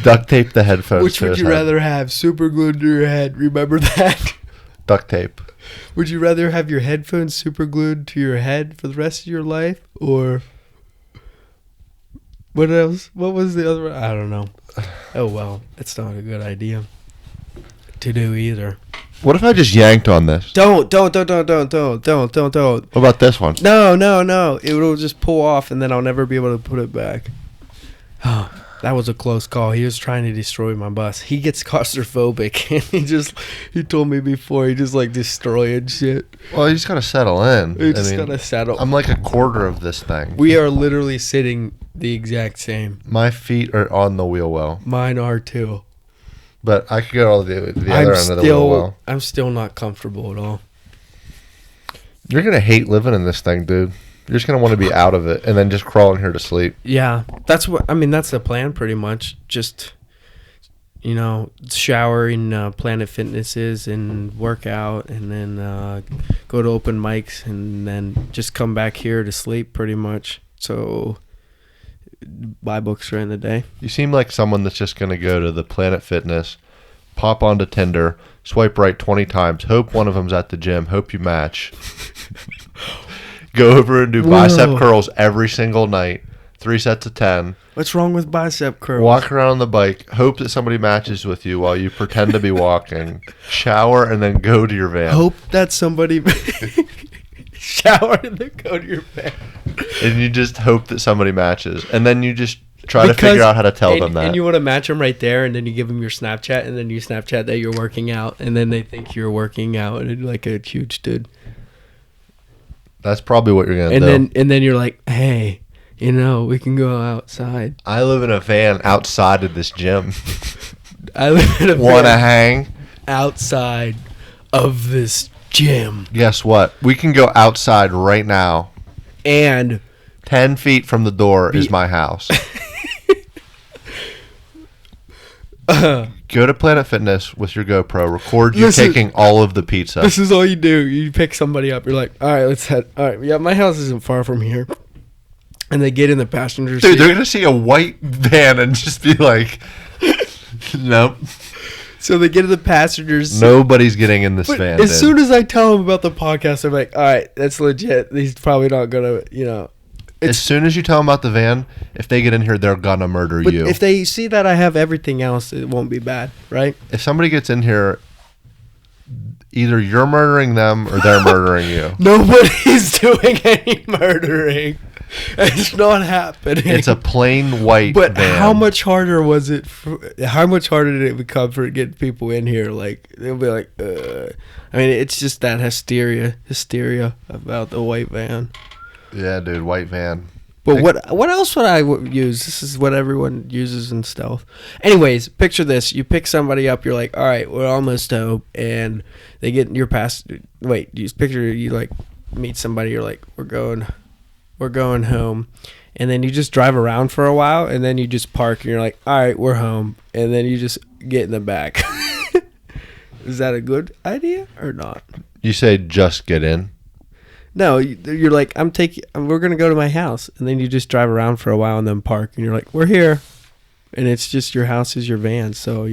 Duct tape the headphones Which to would his you head. rather have? Super glued to your head. Remember that? Duct tape. Would you rather have your headphones super glued to your head for the rest of your life? Or... What else? What was the other one? I don't know. Oh, well. It's not a good idea to do either. What if I just yanked on this? Don't. What about this one? No. It will just pull off, and then I'll never be able to put it back. Oh, that was a close call. He was trying to destroy my bus. He gets claustrophobic, and he told me before, he just like destroying shit. Well, you just gotta settle in. You just gotta settle. I'm like a quarter of this thing. We are literally sitting the exact same. My feet are on the wheel well. Mine are too. But I could get all the other end of the wheel well. I'm still not comfortable at all. You're going to hate living in this thing, dude. You're just going to want to be out of it and then just crawl in here to sleep. Yeah. That's the plan pretty much. Just, shower in Planet Fitnesses and work out and then go to open mics and then just come back here to sleep pretty much. So... buy books during the day. You seem like someone that's just going to go to the Planet Fitness, pop onto Tinder, swipe right 20 times, hope one of them's at the gym, hope you match. Go over and do bicep curls every single night, 3 sets of 10. What's wrong with bicep curls? Walk around on the bike, hope that somebody matches with you while you pretend to be walking. Shower and then go to your van. Hope that somebody... shower and then go to your van. And you just hope that somebody matches. And then you just try to figure out how to tell them that. And you want to match them right there, and then you give them your Snapchat, and then you Snapchat that you're working out, and then they think you're working out and like a huge dude. That's probably what you're going to do. And then you're like, hey, we can go outside. I live in a van outside of this gym. I live in a van. Want to hang? Outside of this gym. Guess what? We can go outside right now. And 10 feet from the door is my house. Go to Planet Fitness with your GoPro. Record you Listen, taking all of the pizza. This is all you do. You pick somebody up. You're like, all right, let's head. All right, yeah, my house isn't far from here. And they get in the passenger seat. Dude, they're going to see a white van and just be like, nope. So they get in the passenger seat. Nobody's getting in this van. As soon as I tell them about the podcast, they're like, all right, that's legit. He's probably not going to, As soon as you tell them about the van, if they get in here, they're going to murder But you. if they see that I have everything else, it won't be bad, right? If somebody gets in here, either you're murdering them or they're murdering you. Nobody's doing any murdering. It's not happening. It's a plain white But van. how much harder was it? How much harder did it become for getting people in here? Like they'll be like, I mean, it's just that hysteria about the white van. Yeah, dude, white van. But what else would I use? This is what everyone uses in stealth. Anyways, picture this: you pick somebody up. You're like, all right, we're almost home, and they get in your past. Wait, you picture you like meet somebody. You're like, we're going home, and then you just drive around for a while, and then you just park, and you're like, all right, we're home, and then you just get in the back. Is that a good idea or not? You say just get in. No, you're like, we're gonna go to my house, and then you just drive around for a while and then park, and you're like, we're here, and it's just your house is your van, so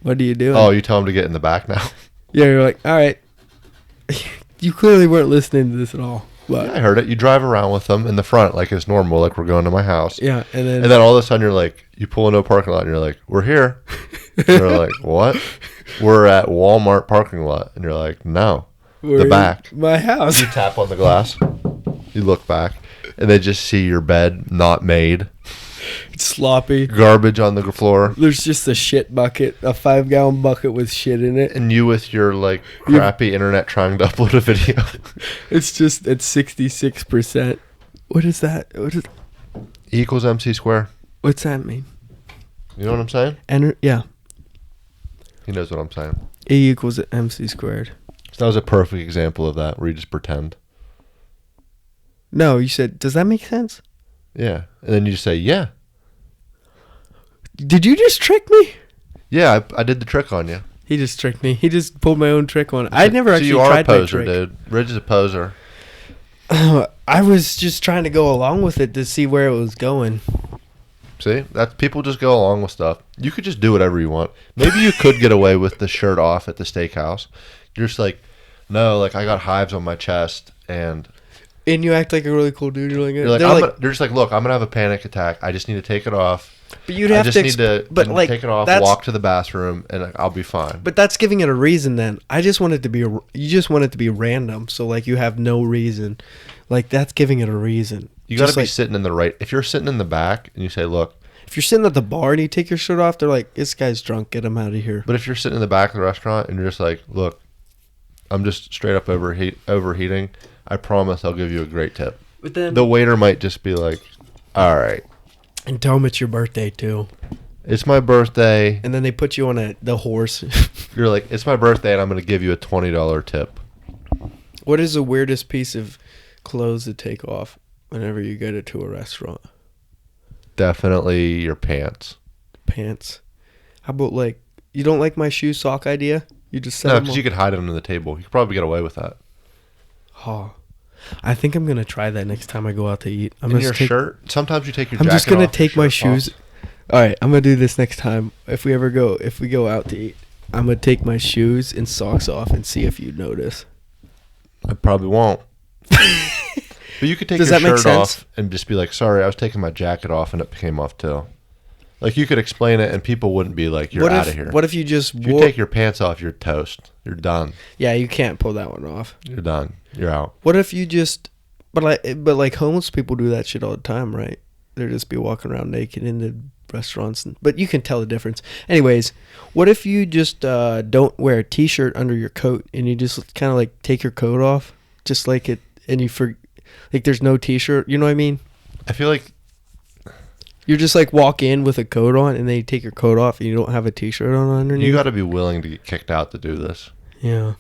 what do you do? Oh, you tell them to get in the back now. Yeah, you're like, all right. You clearly weren't listening to this at all. But Yeah, I heard it. You drive around with them in the front like it's normal, like we're going to my house. yeah, and then all of a sudden you're like, you pull into a parking lot and you're like, we're here. And you're like, what? We're at Walmart parking lot. And you're like, no, we're the in back. my house. You tap on the glass. You look back and they just see your bed not made. It's sloppy. Garbage on the floor. There's just a shit bucket, a 5-gallon bucket with shit in it. And you with your like crappy internet trying to upload a video. It's just at 66%. What is that? E equals MC square. What's that mean? You know what I'm saying? Yeah. He knows what I'm saying. E equals MC squared. So that was a perfect example of that where you just pretend. No, you said, does that make sense? Yeah. And then you just say, yeah. Did you just trick me? Yeah, I did the trick on you. He just tricked me. He just pulled my own trick on. I never actually you are tried a poser, my trick. dude. Ridge is a poser. I was just trying to go along with it to see where it was going. See? That's people just go along with stuff. You could just do whatever you want. Maybe you could get away with the shirt off at the steakhouse. You're just like, no, like I got hives on my chest and you act like a really cool dude. You're they're just like, look, I'm gonna have a panic attack. I just need to take it off. But you'd have to, need to take it off, walk to the bathroom, and I'll be fine. But that's giving it a reason. Then I just want it to be. You just want it to be random. So like you have no reason. Like that's giving it a reason. You got to be sitting in the right. If you're sitting in the back and you say, look. If you're sitting at the bar and you take your shirt off, they're like, this guy's drunk. Get him out of here. But if you're sitting in the back of the restaurant and you're just like, look, I'm just straight up overheating. I promise I'll give you a great tip. But then the waiter might just be like, all right. And tell them it's your birthday too. It's my birthday. And then they put you on the horse. You're like, it's my birthday and I'm going to give you a $20 tip. What is the weirdest piece of clothes to take off whenever you go to a restaurant? Definitely your pants. Pants. How about like, you don't like my shoe sock idea? You just set No, them because you could hide it under the table. You could probably get away with that. Oh, I think I'm gonna try that next time I go out to eat. I'm in your shirt. Sometimes you take your. I'm just gonna off, take my shoes. All right, I'm gonna do this next time. If we go out to eat, I'm gonna take my shoes and socks off and see if you notice. I probably won't. But you could take your shirt off and just be like, "Sorry, I was taking my jacket off and it came off too." Like you could explain it and people wouldn't be like, "You're out of here." What if you just if you take your pants off, you're toast. You're done. Yeah, you can't pull that one off. You're done. You're out. What if you just but like homeless people do that shit all the time, right? They'll just be walking around naked in the restaurants, but you can tell the difference. Anyways, what if you just don't wear a t-shirt under your coat and you just kind of like take your coat off, just like it, and like there's no t-shirt, you know what I mean? I feel like you just like walk in with a coat on and then you take your coat off and you don't have a t-shirt on underneath. You got to be willing to get kicked out to do this. Yeah.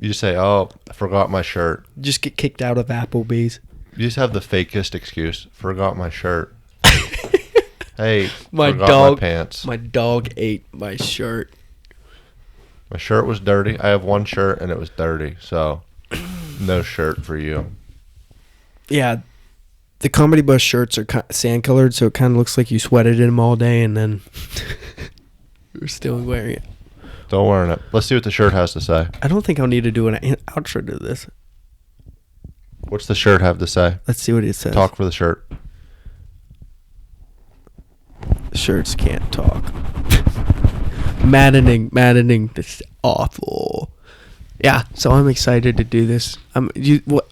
You just say, "Oh, I forgot my shirt." Just get kicked out of Applebee's. You just have the fakest excuse. Forgot my shirt. Hey, My forgot dog. my pants. My dog ate my shirt. My shirt was dirty. I have one shirt and it was dirty, so no shirt for you. Yeah, the comedy bus shirts are sand colored, so it kind of looks like you sweated in them all day and then you're still wearing it. Don't wear it. Let's see what the shirt has to say. I don't think I'll need to do an outro to this. What's the shirt have to say? Let's see what it says. Talk for the shirt. Shirts can't talk. Maddening. This is awful. Yeah, so I'm excited to do this. All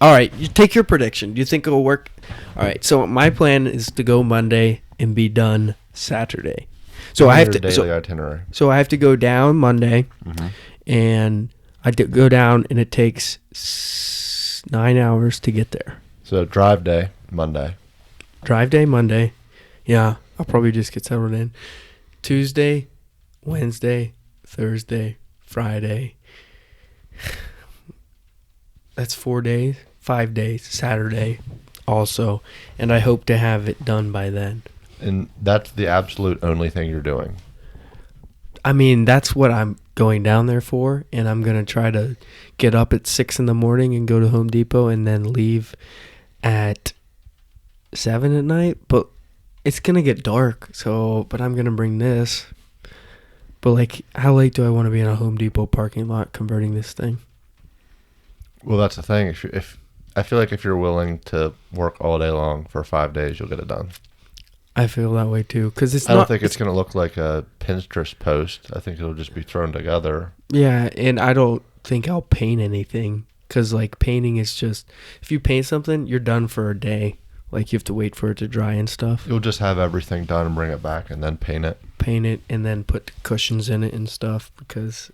right, you take your prediction. Do you think it'll work? All right, so my plan is to go Monday and be done Saturday. So I have to daily itinerary. So I have to go down Monday, Mm-hmm. and I go down, and it takes 9 hours to get there. So drive day, Monday. Drive day Monday. Yeah, I'll probably just get settled in. Tuesday, Wednesday, Thursday, Friday. That's 4 days. 5 days. Saturday also. And I hope to have it done by then. And that's the absolute only thing you're doing. I mean, that's what I'm going down there for. And I'm going to try to get up at 6 in the morning and go to Home Depot and then leave at 7 at night. But it's going to get dark. But I'm going to bring this. But, like, how late do I want to be in a Home Depot parking lot converting this thing? Well, that's the thing. If I feel like if you're willing to work all day long for 5 days, you'll get it done. I feel that way, too. Because I don't think it's going to look like a Pinterest post. I think it'll just be thrown together. Yeah, and I don't think I'll paint anything. Because, like, painting is just... If you paint something, you're done for a day. Like, you have to wait for it to dry and stuff. You'll just have everything done and bring it back and then paint it. Paint it and then put cushions in it and stuff. Because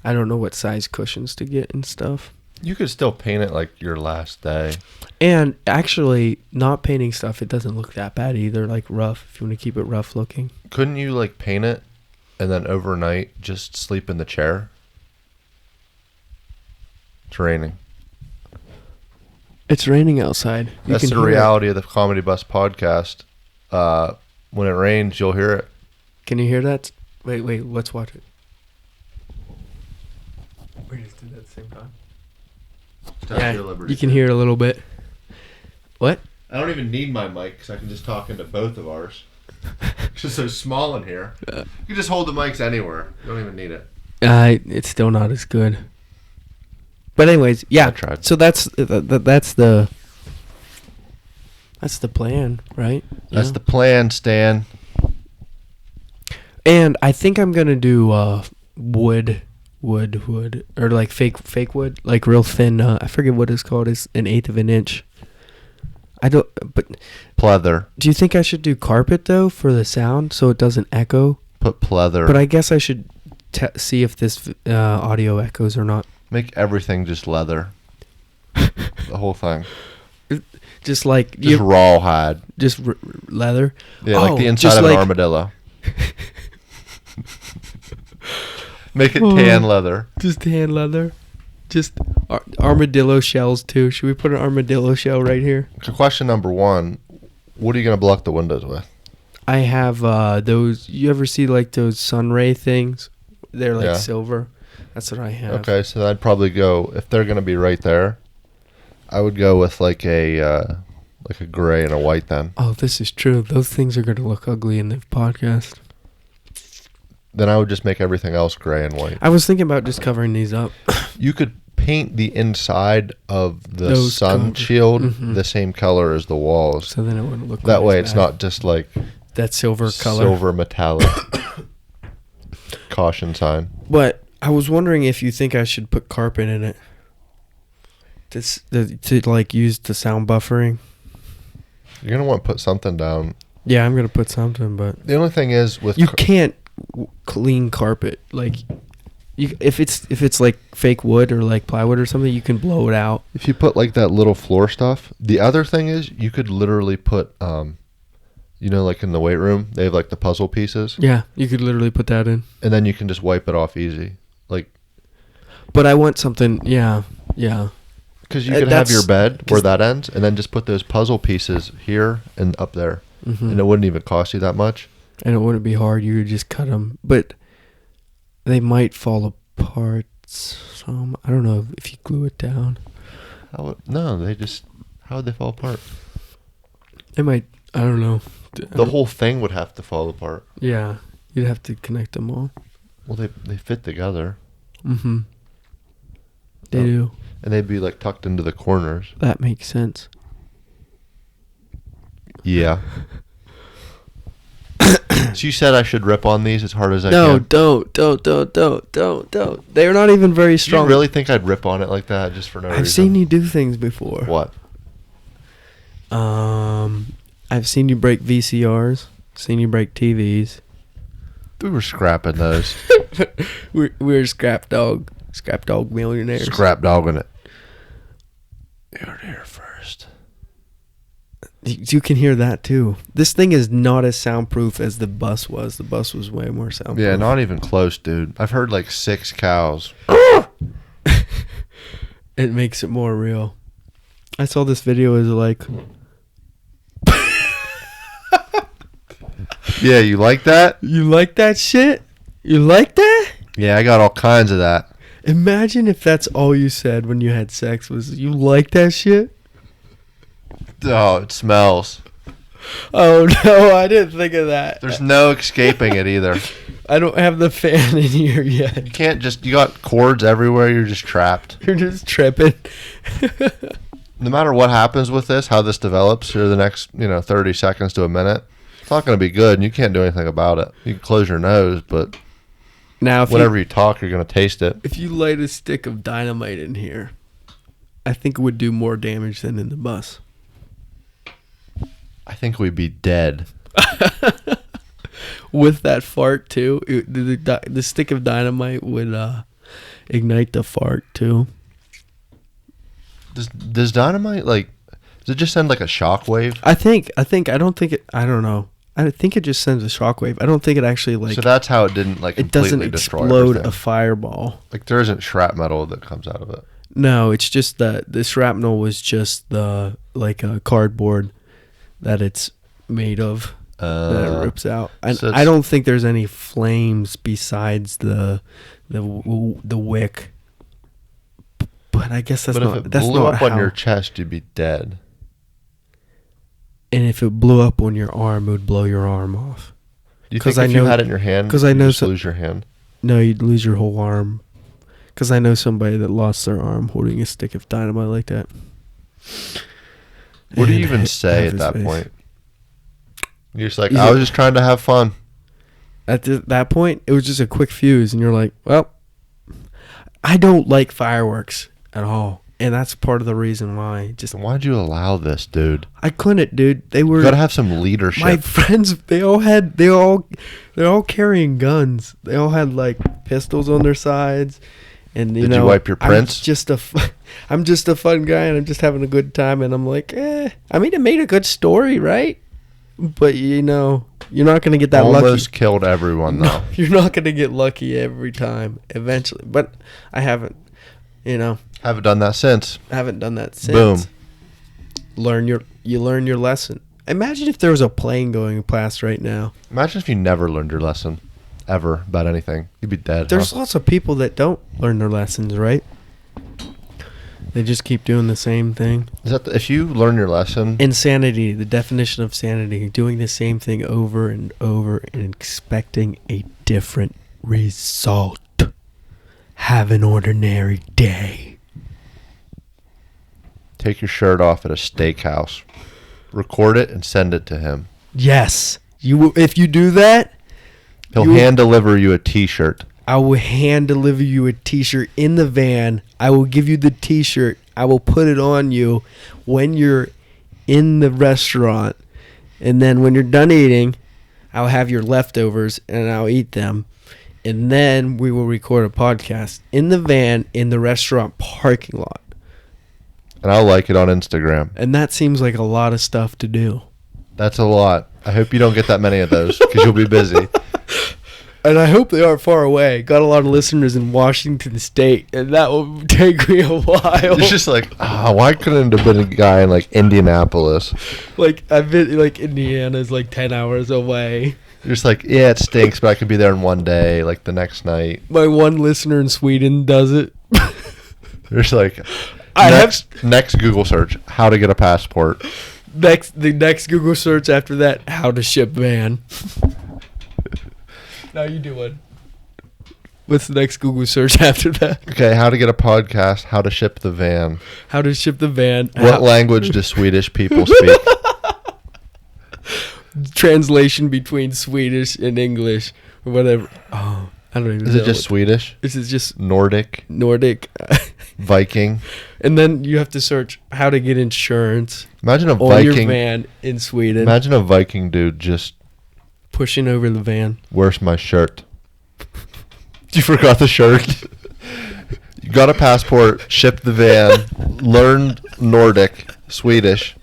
I don't know what size cushions to get and stuff. You could still paint it like your last day. And actually, not painting stuff, it doesn't look that bad either. Like, rough, if you want to keep it rough looking. Couldn't you, like, paint it and then overnight just sleep in the chair? It's raining. It's raining outside. That's the reality of the Comedy Bus podcast. When it rains, you'll hear it. Can you hear that? Wait, let's watch it. We just did that at the same time. Yeah, you can hear it a little bit. What? I don't even need my mic because I can just talk into both of ours. It's just so small in here. You can just hold the mics anywhere. You don't even need it. It's still not as good. But anyways, yeah. I tried. So that's the plan, right? That's the plan, Stan. And I think I'm gonna do wood, or like fake wood, like real thin. I forget what it's called. It's 1/8 of an inch. I don't. But Pleather. do you think I should do carpet though for the sound so it doesn't echo? Put pleather. But I guess I should see if this audio echoes or not. Make everything just leather. The whole thing. Just like Just rawhide. just leather. Yeah, like the inside of an armadillo. Make it tan leather. Just tan leather. Just armadillo shells too. Should we put an armadillo shell right here? So question number 1, what are you going to block the windows with? I have those. You ever see like those sunray things? They're like silver. That's what I have. Okay, so I'd probably go, if they're going to be right there, I would go with like a gray and a white then. Oh, this is true. Those things are going to look ugly in the podcast. Then I would just make everything else gray and white. I was thinking about just covering these up. You could paint the inside of the Those sun shield the same color as the walls. So then it wouldn't look That like way it's not just like that silver color. silver metallic caution sign. But I was wondering if you think I should put carpet in it. To like use the sound buffering. You're going to want to put something down. Yeah, I'm going to put something, but The only thing is with you can't clean carpet. Like if it's like fake wood or like plywood or something, you can blow it out. if you put like that little floor stuff. The other thing is you could literally put like in the weight room, they have like the puzzle pieces, Yeah, you could literally put that in. and then you can just wipe it off easy. Like, But I want something, yeah. because you could have your bed where that ends, and then just put those puzzle pieces here and up there. and it wouldn't even cost you that much. And it wouldn't be hard. You would just cut them. But they might fall apart some. I don't know if you glue it down. How would they fall apart? They might, I don't know. The whole thing would have to fall apart. Yeah. You'd have to connect them all. Well, they fit together. Mm-hmm. They do. And they'd be like tucked into the corners. That makes sense. Yeah. So you said I should rip on these as hard as I No, can? don't. They're not even very strong. Do you really think I'd rip on it like that just for no reason? I've seen you do things before. What? I've seen you break VCRs. Seen you break TVs. We were scrapping those. we're scrap dog millionaires. Scrap dogging it. You heard it here first. You can hear that too. This thing is not as soundproof as the bus was. The bus was way more soundproof. Yeah, not even close, dude. I've heard like 6 cows. It makes it more real. I saw this video as like... Yeah, you like that? You like that shit? You like that? Yeah, I got all kinds of that. Imagine if that's all you said when you had sex was, you like that shit? Oh, it smells. Oh, no, I didn't think of that. There's no escaping it either. I don't have the fan in here yet. You can't you got cords everywhere. You're just trapped. You're just tripping. No matter what happens with this, how this develops for the next, 30 seconds to a minute, it's not going to be good, and you can't do anything about it. You can close your nose, but now, if whenever you talk, you're going to taste it. If you light a stick of dynamite in here, I think it would do more damage than in the bus. I think we'd be dead. With that fart, too. The stick of dynamite would ignite the fart, too. Does dynamite, does it just send like a shockwave? I don't know. I think it just sends a shockwave. I don't think it actually So that's how it didn't it doesn't explode a fireball. Like there isn't shrapnel that comes out of it. No, it's just that the shrapnel was just the a cardboard that it's made of that it rips out. I don't think there's any flames besides the wick. But I guess that's not. If it blew up on your chest, you'd be dead. And if it blew up on your arm, it would blow your arm off. Do you think if you had it in your hand, you'd just lose your hand? No, you'd lose your whole arm. Because I know somebody that lost their arm holding a stick of dynamite like that. What do you even say at that point? You're just like, I was just trying to have fun. At that point, it was just a quick fuse. And you're like, well, I don't like fireworks at all. And that's part of the reason why. Why'd you allow this, dude? I couldn't, dude. They were. You gotta have some leadership. My friends, they're all carrying guns. They all had pistols on their sides, and Did you wipe your prints? I'm just a fun guy, and I'm just having a good time. And I'm like, I mean, it made a good story, right? But you're not gonna get that lucky. Almost killed everyone though. You're not gonna get lucky every time. Eventually, but I haven't. Haven't done that since. I haven't done that since. Boom. You learn your lesson. Imagine if there was a plane going past right now. Imagine if you never learned your lesson, ever, about anything. You'd be dead. There's lots of people that don't learn their lessons, right? They just keep doing the same thing. If you learn your lesson? Insanity, the definition of sanity, doing the same thing over and over and expecting a different result. Have an ordinary day. Take your shirt off at a steakhouse. Record it and send it to him. Yes. If you do that, he'll hand deliver you a t-shirt. I will hand deliver you a t-shirt in the van. I will give you the t-shirt. I will put it on you when you're in the restaurant. And then when you're done eating, I'll have your leftovers and I'll eat them. And then we will record a podcast in the van in the restaurant parking lot. And I'll like it on Instagram. And that seems like a lot of stuff to do. That's a lot. I hope you don't get that many of those because you'll be busy. And I hope they aren't far away. Got a lot of listeners in Washington State, and that will take me a while. It's just like, why couldn't it have been a guy in like Indianapolis? Like, I've been, like, Indiana's like 10 hours away. You're just like, yeah, it stinks, but I could be there in one day, like the next night. My one listener in Sweden does it. You're just like, next Google search, how to get a passport. The next Google search after that, how to ship van. Now you do it. What's the next Google search after that? Okay, how to get a podcast, how to ship the van. How to ship the van. What language do Swedish people speak? Translation between Swedish and English or whatever. Oh, I don't even know. Is it just Swedish? This is just Nordic? Viking? And then you have to search how to get insurance. Imagine a on Viking your van in Sweden. Imagine a Viking dude just pushing over the van. Where's my shirt? You forgot the shirt. You got a passport, shipped the van, learned Nordic, Swedish,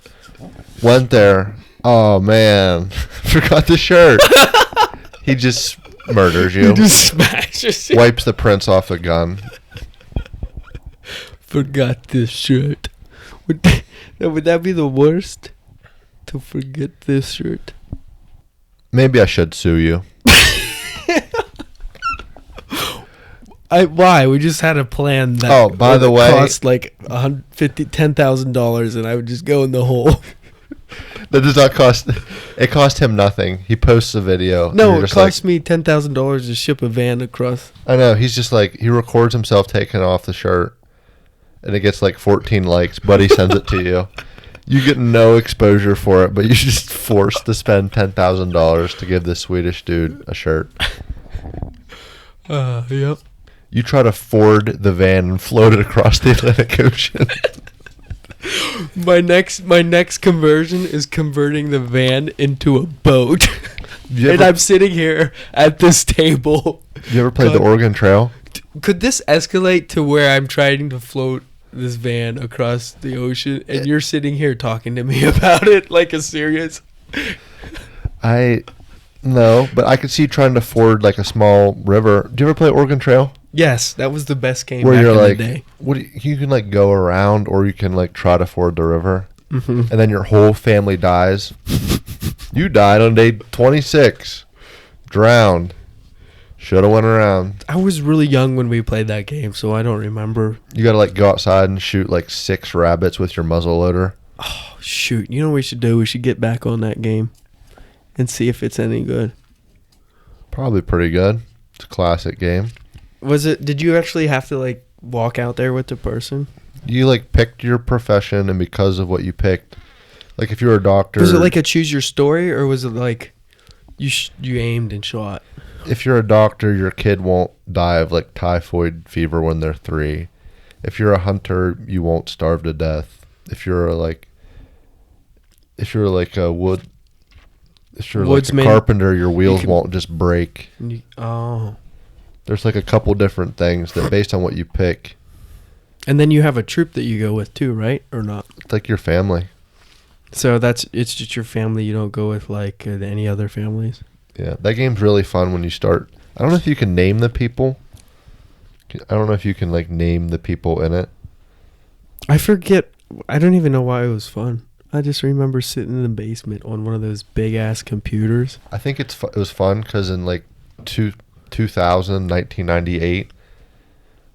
went there. Oh man, forgot the shirt. He just murders you. He just smashes you. Wipes the prints off the gun. Forgot this shirt. Would that be the worst? To forget this shirt? Maybe I should sue you. Why? We just had a plan that. Oh, by the way, cost like $10,000, and I would just go in the hole. That does not cost. It cost him nothing. He posts a video. No, it cost me $10,000 to ship a van across. I know. He's just like, he records himself taking off the shirt, and it gets like 14 likes. But he sends it to you. You get no exposure for it, but you're just forced to spend $10,000 to give this Swedish dude a shirt. Yep. You try to ford the van and float it across the Atlantic Ocean. My next conversion is converting the van into a boat. And I'm sitting here at this table. You ever played the Oregon Trail? Could this escalate to where I'm trying to float this van across the ocean and you're sitting here talking to me about it like a serious? No, but I could see trying to ford like a small river. Do you ever play Oregon Trail? Yes, that was the best game where back you're in like, the day. You can like go around, or you can like try to ford the river, mm-hmm. and then your whole family dies. You died on day 26, drowned. Should have went around. I was really young when we played that game, so I don't remember. You got to like go outside and shoot like 6 rabbits with your muzzle loader. Oh shoot! You know what we should do? We should get back on that game and see if it's any good. Probably pretty good. It's a classic game. Did you actually have to like walk out there with the person? You like picked your profession, and because of what you picked, like if you're a doctor. Was it like a choose your story, or was it like you aimed and shot? If you're a doctor, your kid won't die of like typhoid fever when they're 3. If you're a hunter, you won't starve to death. If you're like a woodsman, carpenter, your wheels won't just break. There's like a couple different things that based on what you pick. And then you have a troop that you go with too, right? Or not? It's like your family. So it's just your family. You don't go with like any other families. Yeah, that game's really fun when you start. I don't know if you can name the people. I don't know if you can like name the people in it. I forget. I don't even know why it was fun. I just remember sitting in the basement on one of those big ass computers. I think it was fun because in like 1998,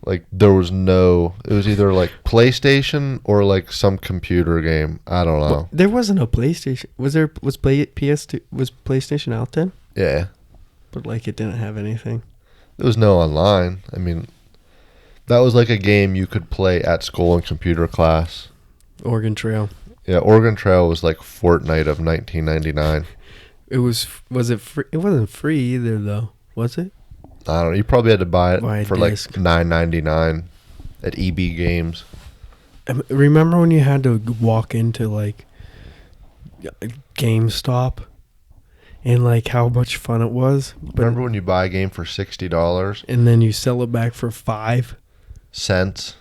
like there was it was either like PlayStation or like some computer game. I don't know. Well, there wasn't a PlayStation. Was PS2? Was PlayStation out then? Yeah. But like it didn't have anything. There was no online. I mean, that was like a game you could play at school in computer class. Oregon Trail. Yeah, Oregon Trail was like Fortnite of 1999. Was it free? It wasn't free either though, was it? I don't know. You probably had to buy it for disc. like $9.99 at EB Games. Remember when you had to walk into like GameStop and like how much fun it was? Remember when you buy a game for $60 and then you sell it back for 5 cents?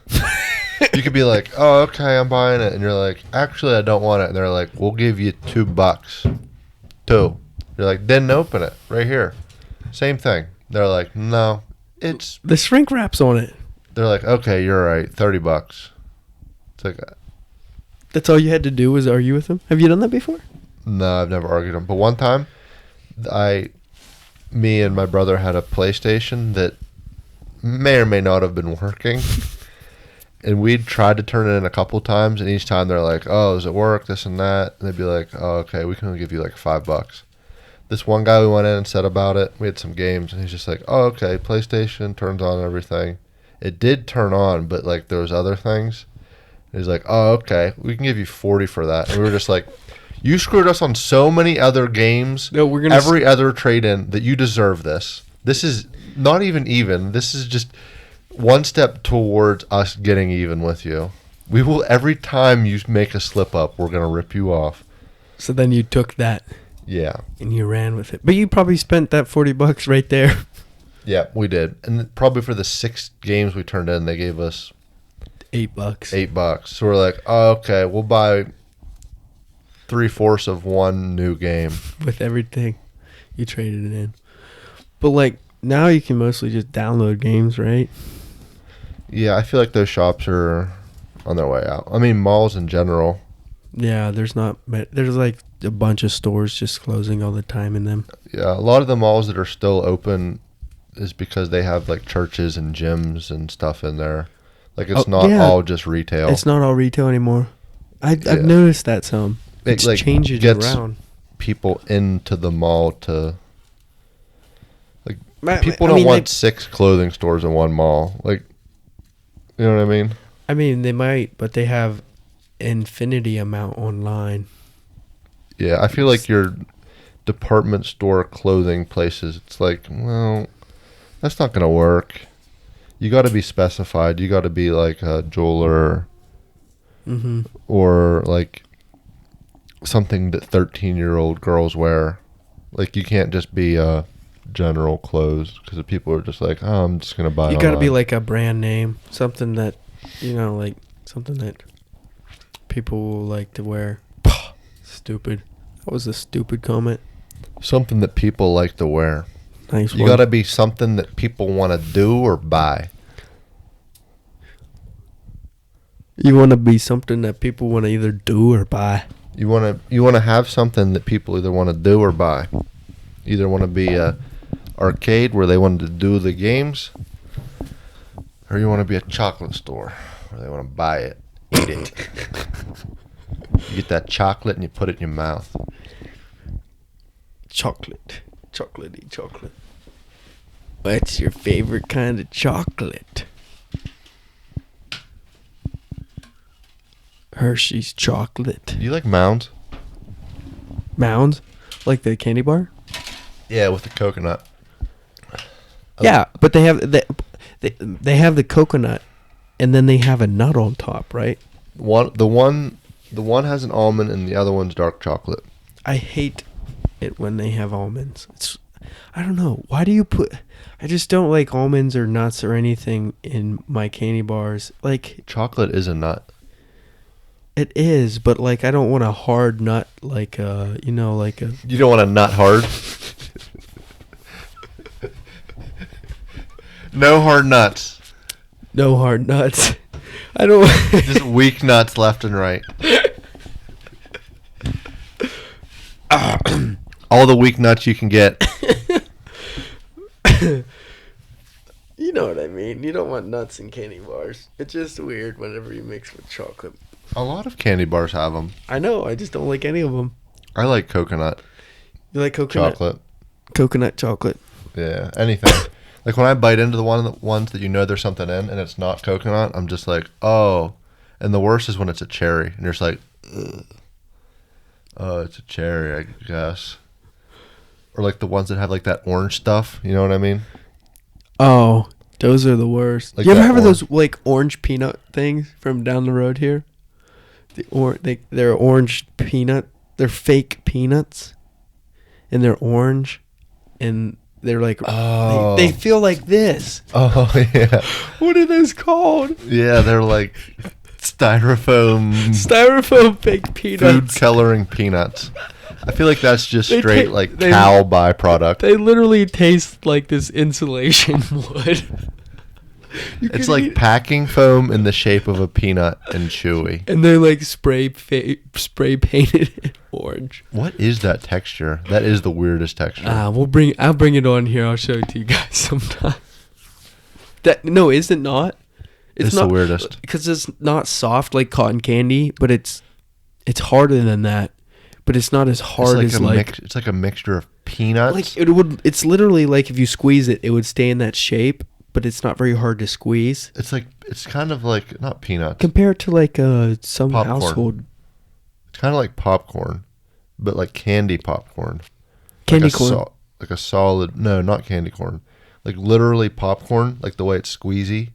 You could be like, "Oh, okay, I'm buying it," and you're like, "Actually, I don't want it." And they're like, "We'll give you $2." 2. You're like, "Didn't open it. Right here." Same thing. They're like, no, it's. The shrink wrap's on it. They're like, okay, you're right, $30. It's like, That's all you had to do was argue with them? Have you done that before? no, I've never argued them. But one time, me and my brother had a PlayStation that may or may not have been working. And we'd tried to turn it in a couple times, and each time they're like, oh, does it work, this and that? And they'd be like, oh, okay, we can only give you like $5. This one guy, we went in and said about it. We had some games, and he's just like, oh, okay, PlayStation turns on everything. It did turn on, but like there was other things. And he's like, oh, okay, we can give you $40 for that. And we were just like, you screwed us on so many other games, No, we're gonna every other trade-in, that you deserve this. This is not even. This is just one step towards us getting even with you. We will, every time you make a slip up, we're going to rip you off. So then you took that Yeah. and you ran with it. But you probably spent that $40 right there. Yeah, we did. And probably for the 6 games we turned in, they gave us $8. $8. So we're like, oh, okay, we'll buy 3/4 of one new game. With everything you traded it in. But like now you can mostly just download games, right? Yeah, I feel like those shops are on their way out. I mean, malls in general. Yeah, there's like a bunch of stores just closing all the time in them. Yeah, a lot of the malls that are still open is because they have like churches and gyms and stuff in there. Like it's not all just retail. It's not all retail anymore. I've Yeah. noticed that some. It It's changing gets around. people into the mall to people I don't mean, want 6 clothing stores in one mall. Like, you know what I mean? I mean, they might, but they have infinity amount online. Yeah, I feel like your department store clothing places, it's like, well, that's not going to work. You got to be specified. You got to be like a jeweler Mm-hmm. or like something that 13-year-old girls wear. Like, you can't just be general clothes because the people are just like, oh, I'm just going to buy it You got to be online. like a brand name, something that, like something that people will like to wear. Stupid. That was a stupid comment. Something that people like to wear. Nice You one. got to be something that people want to do or buy. You want to be something that people want to either do or buy. You want to have something that people either want to do or buy. Either want to be a arcade where they want to do the games, or you want to be a chocolate store where they want to buy it, eat it. You get that chocolate and you put it in your mouth. Chocolatey chocolate. What's your favorite kind of chocolate? Hershey's chocolate. Do you like Mounds? Mounds? Like the candy bar? Yeah, with the coconut. Yeah, but they have they have the coconut, and then they have a nut on top, right? The one has an almond and the other one's dark chocolate. I hate it when they have almonds. I don't know. Why do you put... I just don't like almonds or nuts or anything in my candy bars. Like, Chocolate is a nut. it is, but like I don't want a hard nut like like a... You don't want a nut hard? No hard nuts. No hard nuts. I don't... Just weak nuts left and right. All the weak nuts you can get. You know what I mean. You don't want nuts in candy bars. It's just weird whenever you mix with chocolate. A lot of candy bars have them. I know. I just don't like any of them. I like coconut You like coconut? chocolate. Coconut chocolate. Yeah, anything. Like when I bite into the ones that you know there's something in and it's not coconut, I'm just like, oh. And the worst is when it's a cherry and you're just like, ugh. Oh, it's a cherry, I guess. Or like the ones that have like that orange stuff. You know what I mean? Oh, those are the worst. Like You ever that have those like orange peanut things from down the road here? They're orange peanut. They're fake peanuts, and they're orange, and they're like they feel like this. Oh yeah, What are those called? yeah. They're like styrofoam Styrofoam fake food peanuts. coloring peanuts. I feel like that's just They straight cow byproduct. They literally taste like this insulation wood. It's like packing foam in the shape of a peanut and chewy. And they're like spray painted orange. What is that texture? That is the weirdest texture. I'll bring it on here. I'll show it to you guys sometime. Is it not? It's not the weirdest because it's not soft like cotton candy, but it's harder than that. But it's not as hard as it's like a mixture of peanuts. Like it's literally like if you squeeze it, it would stay in that shape. But it's not very hard to squeeze. It's kind of like not peanuts. Compare it to like some popcorn. household. It's kind of like popcorn, but like candy popcorn. Candy corn. Like a solid. No, not candy corn. Like literally popcorn. Like the way it's squeezy.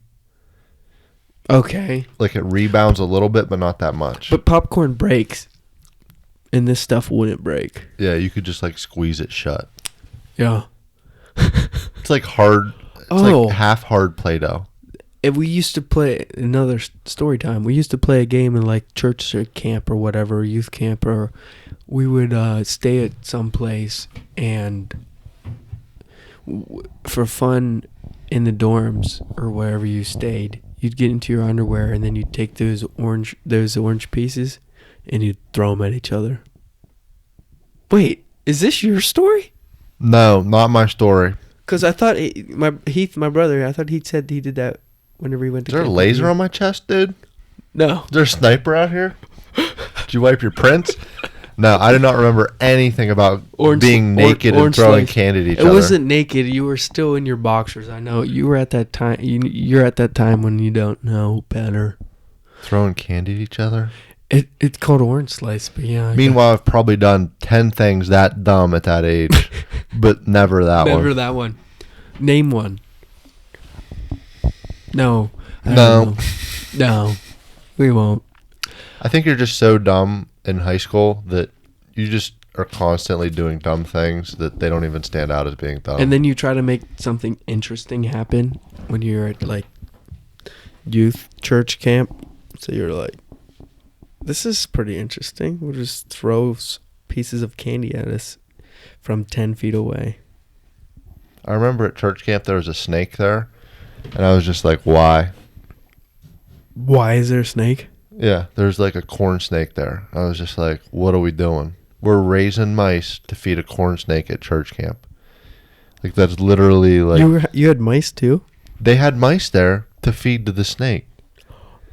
Okay. Like it rebounds a little bit, but not that much. But popcorn breaks, and this stuff wouldn't break. Yeah, you could just like squeeze it shut. Yeah. It's like hard. It's like half hard Play-Doh. And we used to play another story time. We used to play a game in like church or camp or whatever, youth camp, or we would stay at some place and for fun in the dorms or wherever you stayed, you'd get into your underwear and then you'd take those orange pieces and you'd throw them at each other. Wait, is this your story? No, not my story. Because I thought my brother, I thought he said he did that whenever he went to. Is there a laser on my chest, dude? No. Is there a sniper out here? Did you wipe your prints? No, I do not remember anything about being naked and throwing candy at each other. It wasn't naked. You were still in your boxers. I know. You were at that time. You're at that time when you don't know better. Throwing candy at each other? It's called orange slice, but yeah. Meanwhile, I've probably done 10 things that dumb at that age, but never that one. Never that one. Name one. No. No. No. We won't. I think you're just so dumb in high school that you just are constantly doing dumb things that they don't even stand out as being dumb. And then you try to make something interesting happen when you're at like youth church camp. So you're like, this is pretty interesting. We'll just throw pieces of candy at us from 10 feet away. I remember at church camp there was a snake there, and I was just like, why? Why is there a snake? Yeah, there's like a corn snake there. I was just like, what are we doing? We're raising mice to feed a corn snake at church camp. Like that's literally like... You had mice too? They had mice there to feed to the snake.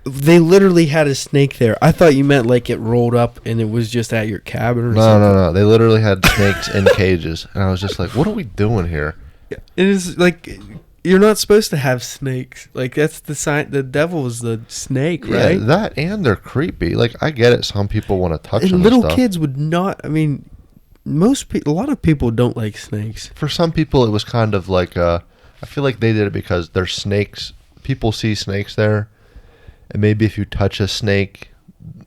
They literally had a snake there. I thought you meant like it rolled up and it was just at your cabin or something. No. They literally had snakes in cages. And I was just like, what are we doing here? It is like, you're not supposed to have snakes. Like that's the sign. The devil is the snake, right? Yeah, that and they're creepy. Like I get it. Some people want to touch and them. Little and stuff. kids would not. I mean, a lot of people don't like snakes. For some people, it was kind of like I feel like they did it because they're snakes. People see snakes there. And maybe if you touch a snake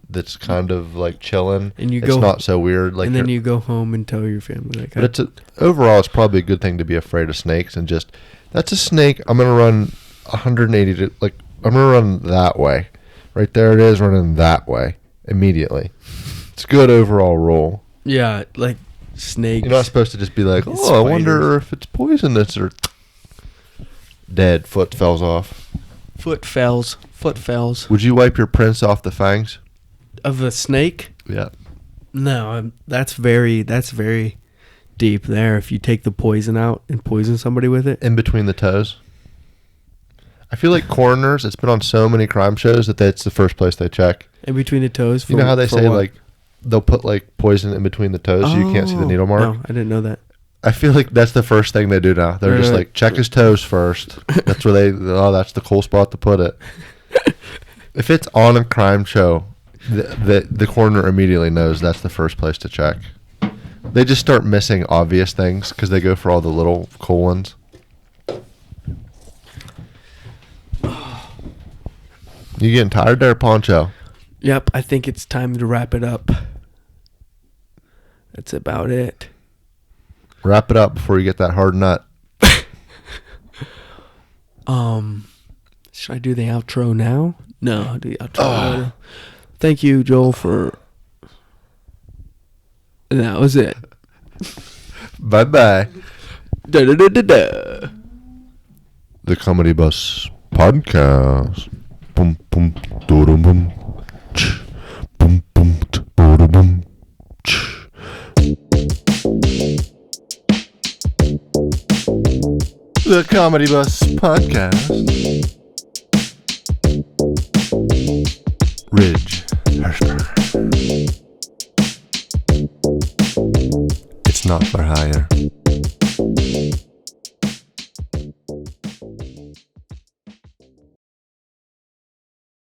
that's kind of like chilling, and it's not so weird. Like, and then you go home and tell your family. Like, but overall, it's probably a good thing to be afraid of snakes and just, that's a snake. I'm going to run 180 I'm going to run that way. Right there it is, running that way immediately. It's a good overall rule. Yeah, like snakes. You're not supposed to just be like, Spiders. I wonder if it's poisonous or dead. Foot falls off. Foot fells. Would you wipe your prints off the fangs? Of a snake? Yeah. No, that's very deep there. If you take the poison out and poison somebody with it. In between the toes? I feel like coroners, it's been on so many crime shows that that's the first place they check. In between the toes? You know how they say like they'll put like poison in between the toes so you can't see the needle mark? No, I didn't know that. I feel like that's the first thing they do now. They're just like, check his toes first. That's where that's the cool spot to put it. If it's on a crime show, the coroner immediately knows that's the first place to check. They just start missing obvious things because they go for all the little cool ones. You getting tired there, Poncho? Yep, I think it's time to wrap it up. That's about it. Wrap it up before you get that hard nut. Should I do the outro now? No, I'll do the outro later. Thank you, Joel, for And that was it. Bye-bye. Da-da-da-da-da. The Comedy Bus Podcast. Boom, boom, doodum, boom. Ch. Boom, boom, doodum, boom. Ch. The Comedy Bus Podcast. Ridge Hirschberger. It's not for hire.